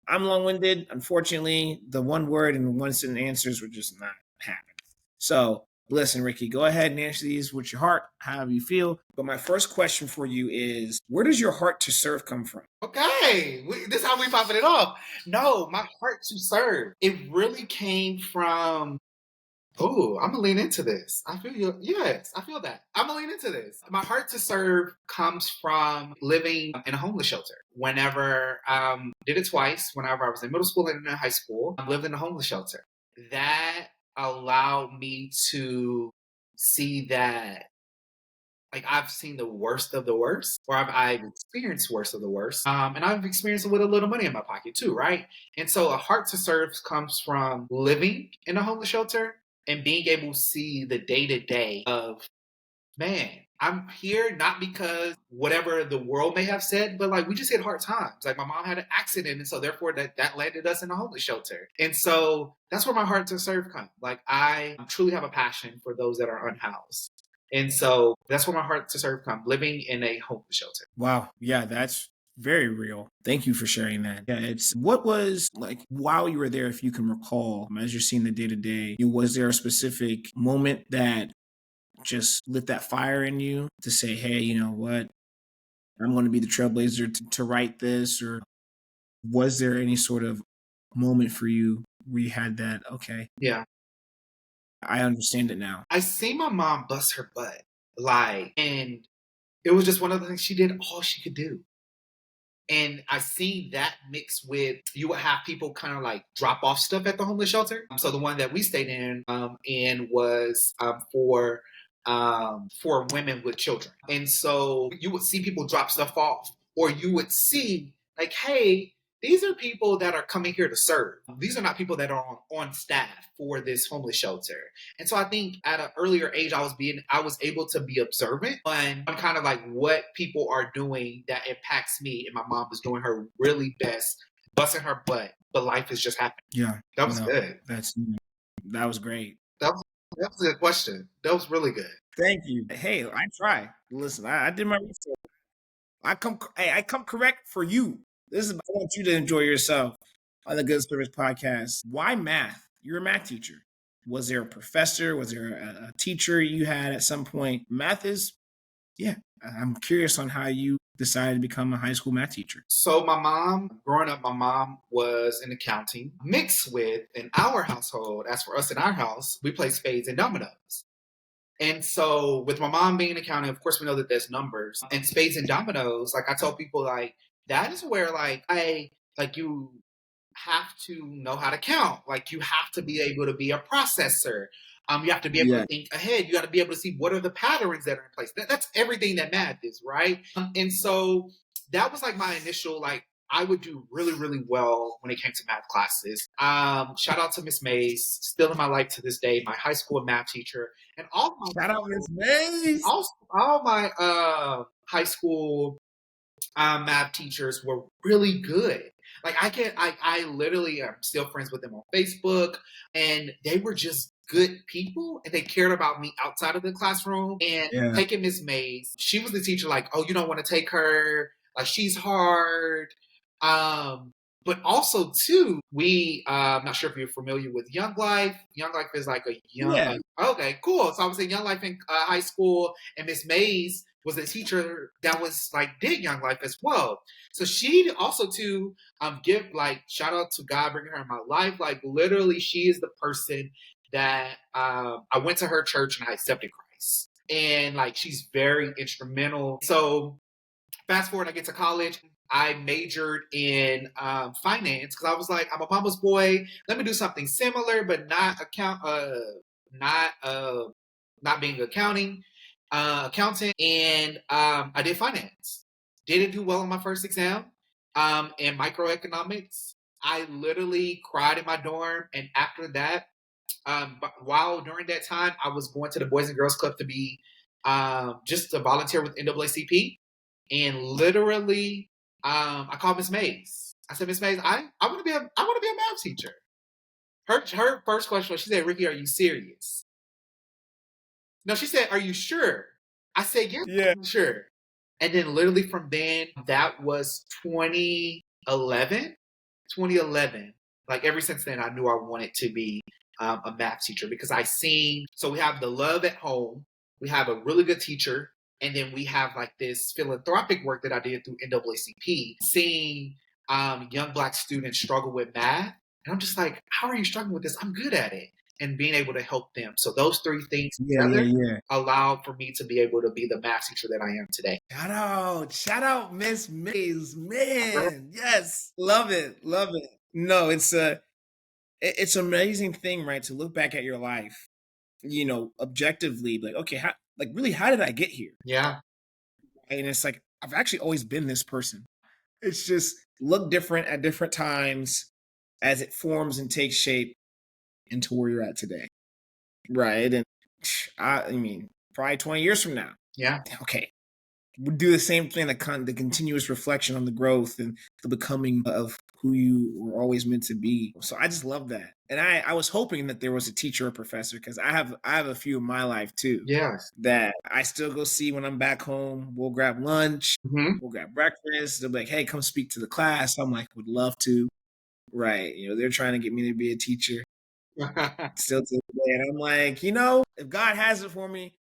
I'm long winded. Unfortunately, the one word and one sentence answers were just not happening. So, listen, Rickey, go ahead and answer these with your heart, however you feel. But my first question for you is, where does your heart to serve come from? Okay, this is how we popping it off. No, my heart to serve. It really came from. Oh, I'm gonna lean into this. I feel you. Yes, I feel that. I'm gonna lean into this. My heart to serve comes from living in a homeless shelter. Whenever did it twice. Whenever I was in middle school and in high school, I lived in a homeless shelter. That allowed me to see that, like, I've seen the worst of the worst, or I've experienced worst of the worst, and I've experienced it with a little money in my pocket too, right? And so a heart to serve comes from living in a homeless shelter and being able to see the day to day of, man, I'm here not because whatever the world may have said, but, like, we just hit hard times. Like, my mom had an accident, and so therefore that landed us in a homeless shelter. And so that's where my heart to serve comes. Like, I truly have a passion for those that are unhoused. And so that's where my heart to serve comes, living in a homeless shelter. Wow. Yeah, that's very real. Thank you for sharing that. Yeah, it's what was like while you were there, if you can recall, as you're seeing the day to day, was there a specific moment that just lit that fire in you to say, hey, you know what? I'm going to be the trailblazer to write this? Or was there any sort of moment for you where you had that, okay, Yeah. I understand it now? I see my mom bust her butt. Like, and it was just one of the things she did all she could do. And I see that mixed with, you would have people kind of like drop off stuff at the homeless shelter. So the one that we stayed in was for women with children. And so you would see people drop stuff off, or you would see, like, hey, these are people that are coming here to serve. These are not people that are on staff for this homeless shelter. And so I think at an earlier age, I was able to be observant on kind of like what people are doing that impacts me. And my mom was doing her really best, busting her butt, but life is just happening. Yeah. That was good. That was great. That was a good question. That was really good. Thank you. Hey, I try. Listen, I did my research. I come correct for you. I want you to enjoy yourself on the Good Service Podcast. Why math? You're a math teacher. Was there a professor? Was there a teacher you had at some point? Math is, yeah, I'm curious on how you decided to become a high school math teacher. So my mom, growing up, my mom was in accounting, mixed with in our household. As for us in our house, we play spades and dominoes. And so with my mom being in accounting, of course we know that there's numbers and spades and dominoes. Like I tell people, like that is where you have to know how to count. Like you have to be able to be a processor. You have to be able Yeah. to think ahead. You got to be able to see what are the patterns that are in place. That's everything that math is, right? And so that was like my initial like. I would do really, really well when it came to math classes. Shout out to Miss Mays, still in my life to this day, my high school math teacher, and Shout out Miss Mays. all my high school math teachers were really good. Like I literally am still friends with them on Facebook, and they were just good people, and they cared about me outside of the classroom. And Yeah. taking Miss Mays, she was the teacher. Like, oh, you don't want to take her. Like, she's hard. But also too, I'm not sure if you're familiar with Young Life. Young Life is like a young. Yeah. Okay, cool. So I was in Young Life in high school, and Miss Mays was a teacher that was like did Young Life as well. So she also to give like shout out to God bringing her in my life. Like literally, she is the person that I went to her church and I accepted Christ, and like she's very instrumental. So fast forward, I get to college. I majored in finance because I was like, I'm a mama's boy. Let me do something similar, but not not being accountant. And I did finance. Didn't do well on my first exam in microeconomics. I literally cried in my dorm, and after that, but while during that time, I was going to the Boys and Girls Club to be just to volunteer with NAACP. And literally, I called Miss Mays. I said, Miss Mays, I want to be a math teacher. Her first question was, she said, Rickey, are you serious? No, she said, are you sure? I said, yes, Yeah. I'm sure. And then literally from then, that was 2011. 2011. Like ever since then, I knew I wanted to be a math teacher because so we have the love at home. We have a really good teacher. And then we have like this philanthropic work that I did through NAACP, seeing young Black students struggle with math. And I'm just like, how are you struggling with this? I'm good at it. And being able to help them. So those three things together allowed for me to be able to be the math teacher that I am today. Shout out Miss Mays, man. Yes, love it. No, it's an amazing thing, right? To look back at your life, objectively, like, okay, how did I get here? Yeah. And it's like, I've actually always been this person. It's just look different at different times as it forms and takes shape into where you're at today. Right. And I mean, probably 20 years from now. Yeah. Okay. We'll do the same thing, the continuous reflection on the growth and the becoming of who you were always meant to be. So I just love that. And I was hoping that there was a teacher or professor, because I have a few in my life too. Yes. That I still go see when I'm back home. We'll grab lunch, we'll grab breakfast. They'll be like, hey, come speak to the class. I'm like, would love to. Right. They're trying to get me to be a teacher. Still to this day. And I'm like, if God has it for me,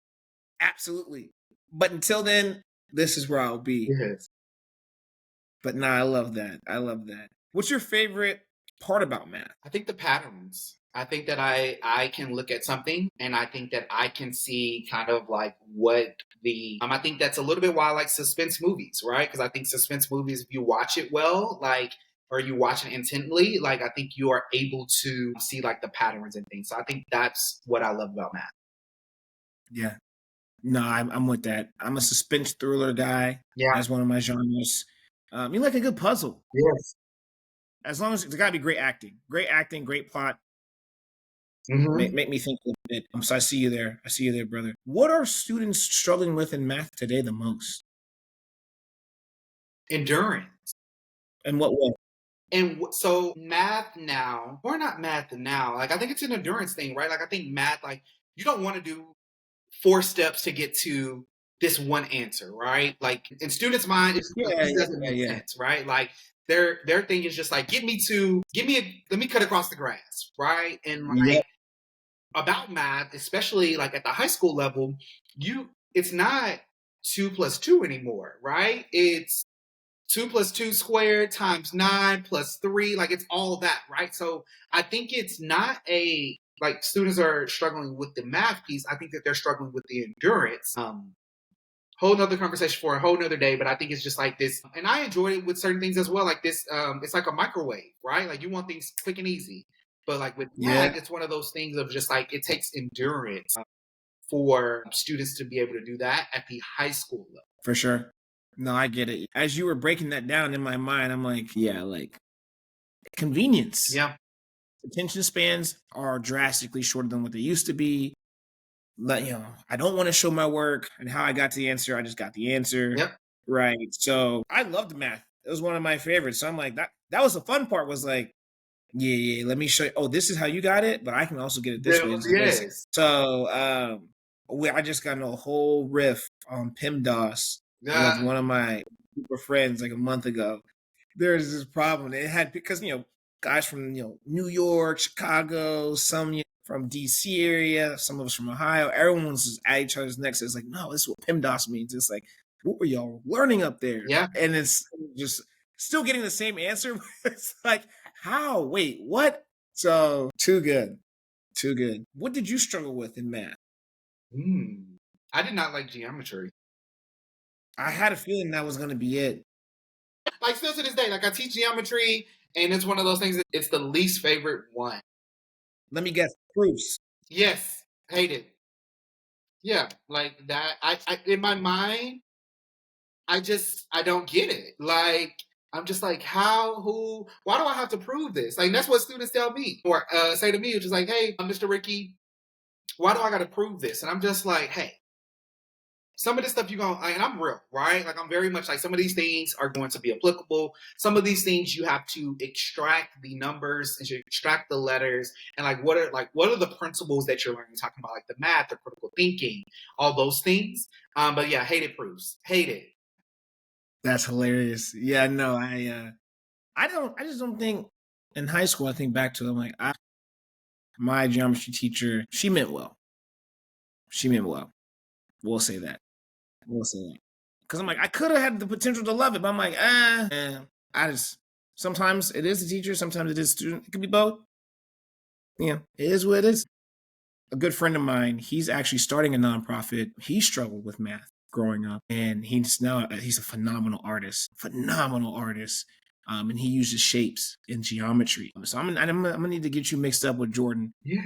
absolutely. But until then, this is where I'll be. Yes. But nah, I love that. What's your favorite part about math? I think the patterns. I think that I can look at something and I think that I can see kind of like what I think that's a little bit why I like suspense movies, right? Because I think suspense movies, if you watch it well, or you watch it intently, like I think you are able to see like the patterns and things. So I think that's what I love about math. Yeah. No, I'm with that. I'm a suspense thriller guy. Yeah. That's one of my genres. You like a good puzzle. Yes. As long as it's got to be great acting, great plot. Mm-hmm. Make me think a bit. So I see you there. Brother. What are students struggling with in math today the most? Endurance. In what way? And so math now, or not math now, like I think it's an endurance thing, right? Like I think math, like you don't want to do 4 steps to get to this one answer, right? Like in students' mind, it doesn't make sense, right? Like their thing is just like, let me cut across the grass, right? And like about math, especially like at the high school level, it's not 2 plus 2 anymore, right? It's 2 plus 2 squared times 9 plus 3. Like it's all that, right? So I think it's not a like students are struggling with the math piece. I think that they're struggling with the endurance. Whole nother conversation for a whole nother day, but I think it's just like this. And I enjoy it with certain things as well. Like this, it's like a microwave, right? Like you want things quick and easy. But like with Yeah, math, it's one of those things of just like it takes endurance for students to be able to do that at the high school level. for sure. No, I get it. As you were breaking that down in my mind, I'm like, yeah, like convenience. Yeah. Attention spans are drastically shorter than what they used to be. But I don't want to show my work and how I got to the answer. I just got the answer. Yep. Right. So I loved math. It was one of my favorites. So I'm like, that was the fun part, was like, yeah, let me show you. Oh, this is how you got it, but I can also get it this way. Yes. So I just got in a whole riff on PIMDOS with one of my group of friends like a month ago. There's this problem. It had, because guys from New York, Chicago, some from DC area, some of us from Ohio, everyone was just at each other's necks. It's like, no, this is what PIMDOS means. It's like, what were y'all learning up there? Yeah. And it's just still getting the same answer. It's like, how? Wait, what? So too good. Too good. What did you struggle with in math? I did not like geometry. I had a feeling that was going to be it. Like still to this day, like I teach geometry, and it's one of those things that it's the least favorite one. Let me guess. Proofs. Yes, hate it. Yeah, like that. I in my mind, I don't get it. Like I'm just like, how, who, why do I have to prove this? Like that's what students tell me or say to me, which is like, hey, Mr. Rickey, why do I got to prove this? And I'm just like, hey, some of this stuff and I'm real, right? Like I'm very much like some of these things are going to be applicable. Some of these things you have to extract the numbers and you extract the letters and like what are the principles that you're learning? Talking about like the math, the critical thinking, all those things. But yeah, hate it proofs. Hate it. That's hilarious. Yeah, no, I just don't think in high school, I think back to it, I'm like, my geometry teacher, she meant well. She meant well. We'll say that. We'll say that. Because I'm like, I could have had the potential to love it, but I'm like, I just, sometimes it is the teacher, sometimes it is the student. It could be both. Yeah, it is what it is. A good friend of mine, he's actually starting a nonprofit. He struggled with math growing up, and he's a phenomenal artist. And he uses shapes in geometry. So I'm gonna need to get you mixed up with Jordan. Yeah.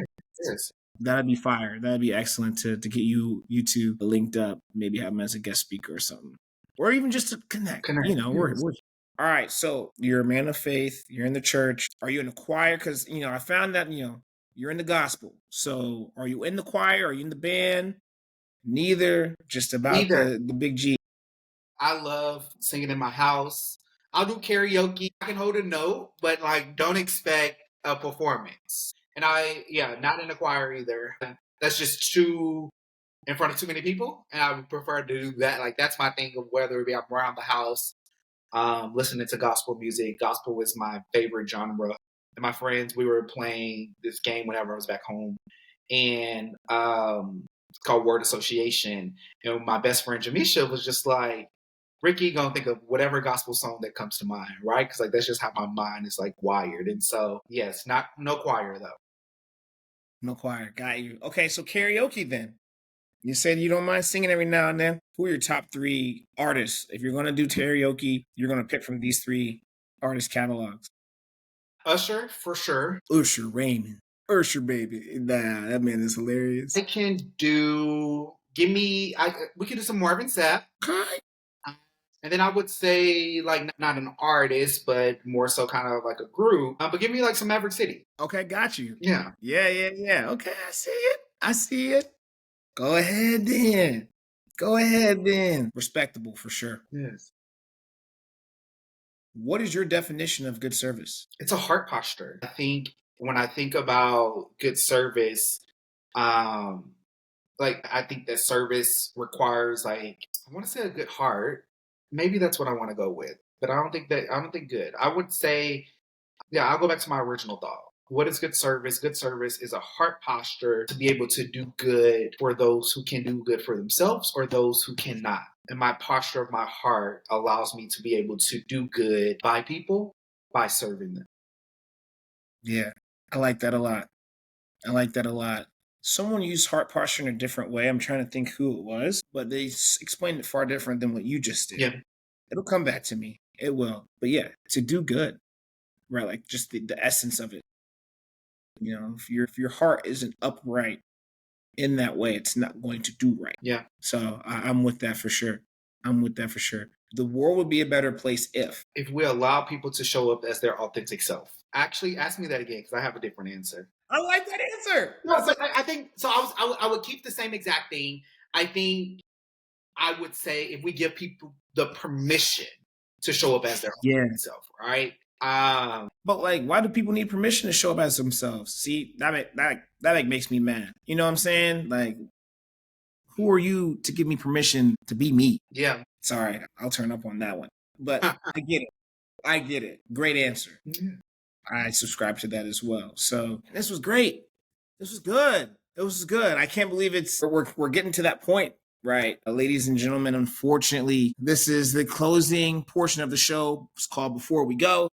Yes. That'd be fire. That'd be excellent to get you two linked up. Maybe have him as a guest speaker or something, or even just to connect. We're all right. So you're a man of faith. You're in the church. Are you in the choir? Because I found that you're in the gospel. So are you in the choir? Are you in the band? Neither. Just about the big G. I love singing in my house. I'll do karaoke. I can hold a note, but like don't expect a performance. And not in the choir either. That's just too in front of too many people. And I would prefer to do that. Like that's my thing of whether it be I'm around the house, listening to gospel music. Gospel is my favorite genre. And my friends, we were playing this game whenever I was back home. And it's called Word Association. And my best friend Jamisha was just like, Rickey gonna think of whatever gospel song that comes to mind, right? Because like that's just how my mind is like wired. And so yes, no choir though. No choir. Got you. Okay, so karaoke then. You said you don't mind singing every now and then. Who are your top 3 artists? If you're gonna do karaoke, you're gonna pick from these 3 artist catalogs. Usher for sure. Usher Raymond. Usher baby. Nah, that man is hilarious. I can do. We could do some Marvin Sapp. Okay. And then I would say, like, not an artist, but more so kind of like a group. But give me like some Maverick City. Okay, got you. Yeah. Yeah. Okay, I see it. Go ahead then. Respectable for sure. Yes. What is your definition of good service? It's a heart posture. I think when I think about good service, like I think that service requires like I want to say a good heart. Maybe that's what I want to go with. But I don't think good. I would say, yeah, I'll go back to my original thought. What is good service? Good service is a heart posture to be able to do good for those who can do good for themselves or those who cannot. And my posture of my heart allows me to be able to do good by people by serving them. Yeah, I like that a lot. I like that a lot. Someone used heart posture in a different way. I'm trying to think who it was, but they explained it far different than what you just did. Yeah. It'll come back to me. It will. But yeah, to do good, right? Like just the essence of it. You know, if your heart isn't upright in that way, it's not going to do right. Yeah. So I'm with that for sure. I'm with that for sure. The world would be a better place if. We allow people to show up as their authentic self. Actually, ask me that again because I have a different answer. I like that answer. No, but I think so. I would keep the same exact thing. I think I would say if we give people the permission to show up as their authentic self, right? But like, why do people need permission to show up as themselves? See, that makes me mad. You know what I'm saying? Like, who are you to give me permission to be me? Yeah. Sorry, I'll turn up on that one. But I get it. I get it. Great answer. Yeah. I subscribe to that as well. So this was great. This was good. It was good. I can't believe we're getting to that point, right? Ladies and gentlemen, unfortunately, this is the closing portion of the show. It's called Before We Go.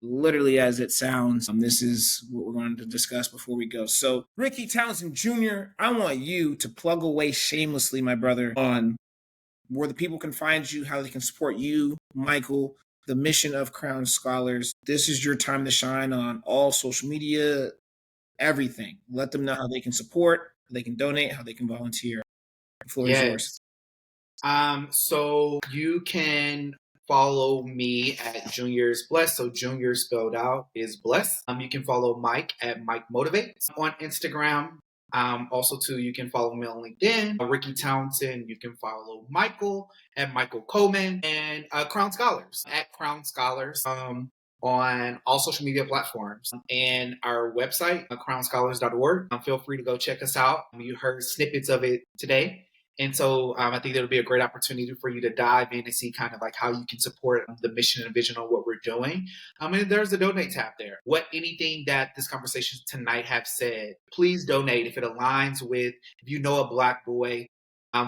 Literally as it sounds. This is what we're going to discuss before we go. So, Rickey Townsend Jr., I want you to plug away shamelessly, my brother, on where the people can find you, how they can support you, Michael, the mission of Crown Scholars. This is your time to shine on all social media, everything. Let them know how they can support, how they can donate, how they can volunteer. The floor is yours. So you can follow me at Junior's Blessed. So Junior spelled out is Blessed. You can follow Mike at Mike Motivates on Instagram. Also, too, you can follow me on LinkedIn. Rickey Townsend. You can follow Michael at Michael Coleman and Crown Scholars at Crown Scholars. On all social media platforms and our website, crownscholars.org. Feel free to go check us out. You heard snippets of it today. And so I think that'll be a great opportunity for you to dive in and see kind of like how you can support the mission and vision of what we're doing. And there's a donate tab there. Anything that this conversation tonight have said, please donate if it aligns with, if you know a Black boy,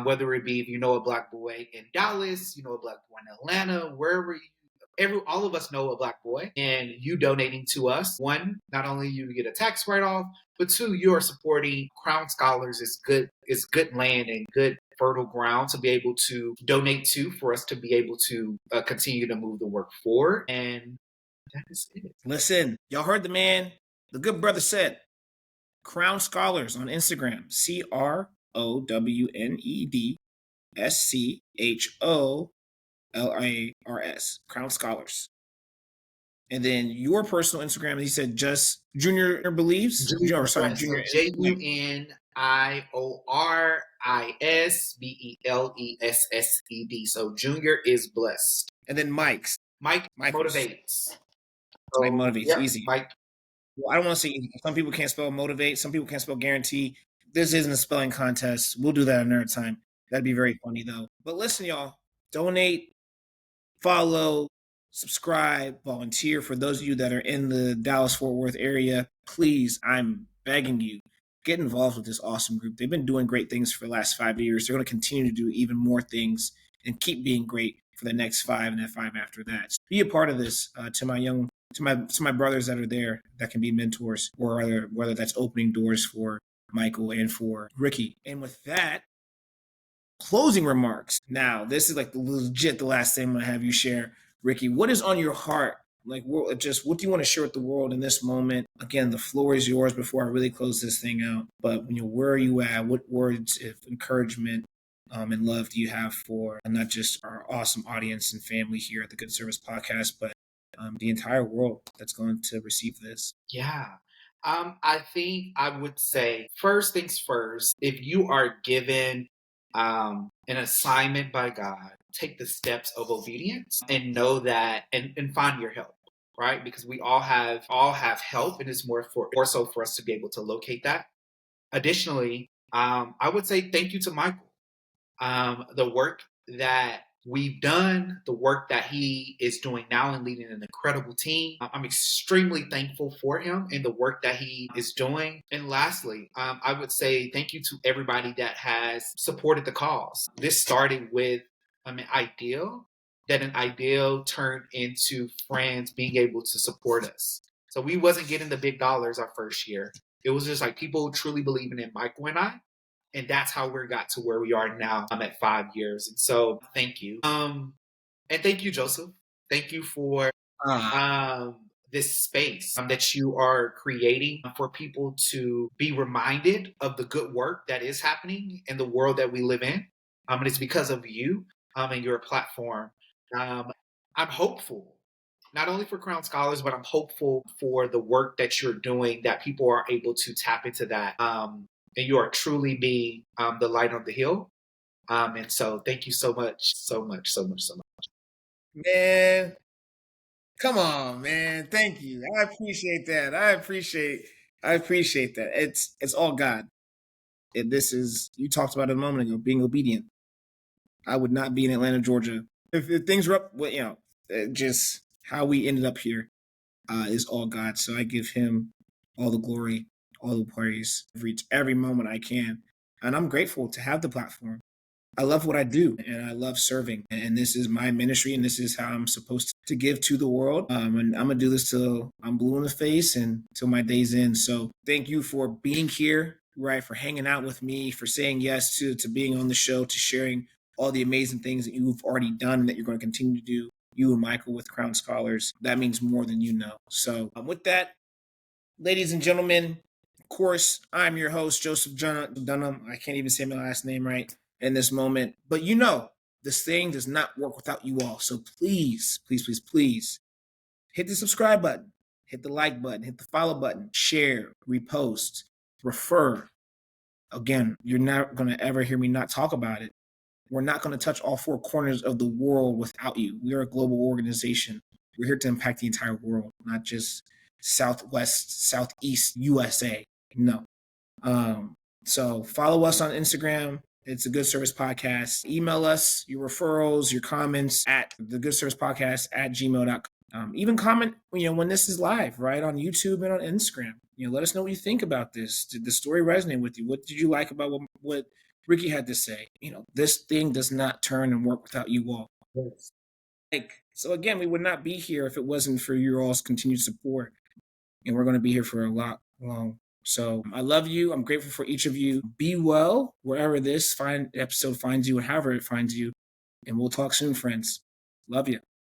whether it be if you know a Black boy in Dallas, you know a Black boy in Atlanta, wherever all of us know a Black boy, and you donating to us, one, not only you get a tax write-off, but two, you are supporting Crown Scholars. Is good land and good fertile ground to be able to donate to for us to be able to continue to move the work forward. And that is it. Listen, y'all heard the man. The good brother said, Crown Scholars on Instagram, CROWNEDSCHOLARS, Crown Scholars. And then your personal Instagram, he said, just Junior Believes? Junior, Junior. JUNIORISBELESSED. So Junior is Blessed. And then Mike Motivates. Mike Motivates, yeah, easy. Mike. Well, I don't want to say easy. Some people can't spell motivate. Some people can't spell guarantee. This isn't a spelling contest. We'll do that another time. That'd be very funny, though. But listen, y'all, donate, follow, subscribe, volunteer. For those of you that are in the Dallas-Fort Worth area, please, I'm begging you, get involved with this awesome group. They've been doing great things for the last 5 years. They're going to continue to do even more things and keep being great for the next 5 and then 5 after that. So be a part of this to my brothers that are there that can be mentors, or whether that's opening doors for Michael and for Rickey. And with that, closing remarks. Now, this is like legit the last thing I'm going to have you share. Rickey, what is on your heart? Like, what do you want to share with the world in this moment? Again, the floor is yours before I really close this thing out. But where are you at? What words of encouragement and love do you have for not just our awesome audience and family here at the Good Service Podcast, but the entire world that's going to receive this? Yeah. I think I would say, first things first, if you are given an assignment by God, take the steps of obedience and know that and find your help, right? Because we all have help, and it's more so for us to be able to locate that. Additionally, I would say thank you to Michael. The work that we've done, the work that he is doing now and leading an incredible team. I'm extremely thankful for him and the work that he is doing. And lastly, I would say thank you to everybody that has supported the cause. This started with an ideal, that an ideal turned into friends being able to support us. So we wasn't getting the big dollars our first year. It was just like people truly believing in Michael and I. And that's how we got to where we are now. I'm at 5 years. And so thank you. And thank you, Joseph. Thank you for this space that you are creating for people to be reminded of the good work that is happening in the world that we live in. And it's because of you and your platform. I'm hopeful, not only for Crown Scholars, but I'm hopeful for the work that you're doing, that people are able to tap into that. And you are truly being the light on the hill. And so thank you so much, so much, so much, so much. Man, come on, man. Thank you. I appreciate that. I appreciate that. It's all God. This is, you talked about it a moment ago, being obedient. I would not be in Atlanta, Georgia if things were up. Well, just how we ended up here is all God. So I give him all the glory, all the praise, every moment I can, and I'm grateful to have the platform. I love what I do and I love serving. And this is my ministry and this is how I'm supposed to give to the world. And I'm going to do this till I'm blue in the face and till my day's end. So thank you for being here, right? For hanging out with me, for saying yes to being on the show, to sharing all the amazing things that you've already done and that you're going to continue to do. You and Michael with Crown Scholars. That means more than you know. So with that, ladies and gentlemen, of course, I'm your host, Joseph Dunham. I can't even say my last name right in this moment. But this thing does not work without you all. So please, please, please, please hit the subscribe button, hit the like button, hit the follow button, share, repost, refer. Again, you're not going to ever hear me not talk about it. We're not going to touch all four corners of the world without you. We are a global organization. We're here to impact the entire world, not just Southwest, Southeast USA. No. So follow us on Instagram. It's a Good Service Podcast. Email us your referrals, your comments at the Good Service Podcast at gmail.com. Even comment, when this is live, right, on YouTube and on Instagram. Let us know what you think about this. Did the story resonate with you? What did you like about what Rickey had to say? This thing does not turn and work without you all. Yes. So again, we would not be here if it wasn't for your all's continued support. And we're going to be here for a lot long. So I love you. I'm grateful for each of you. Be well wherever this episode finds you and however it finds you. And we'll talk soon, friends. Love you.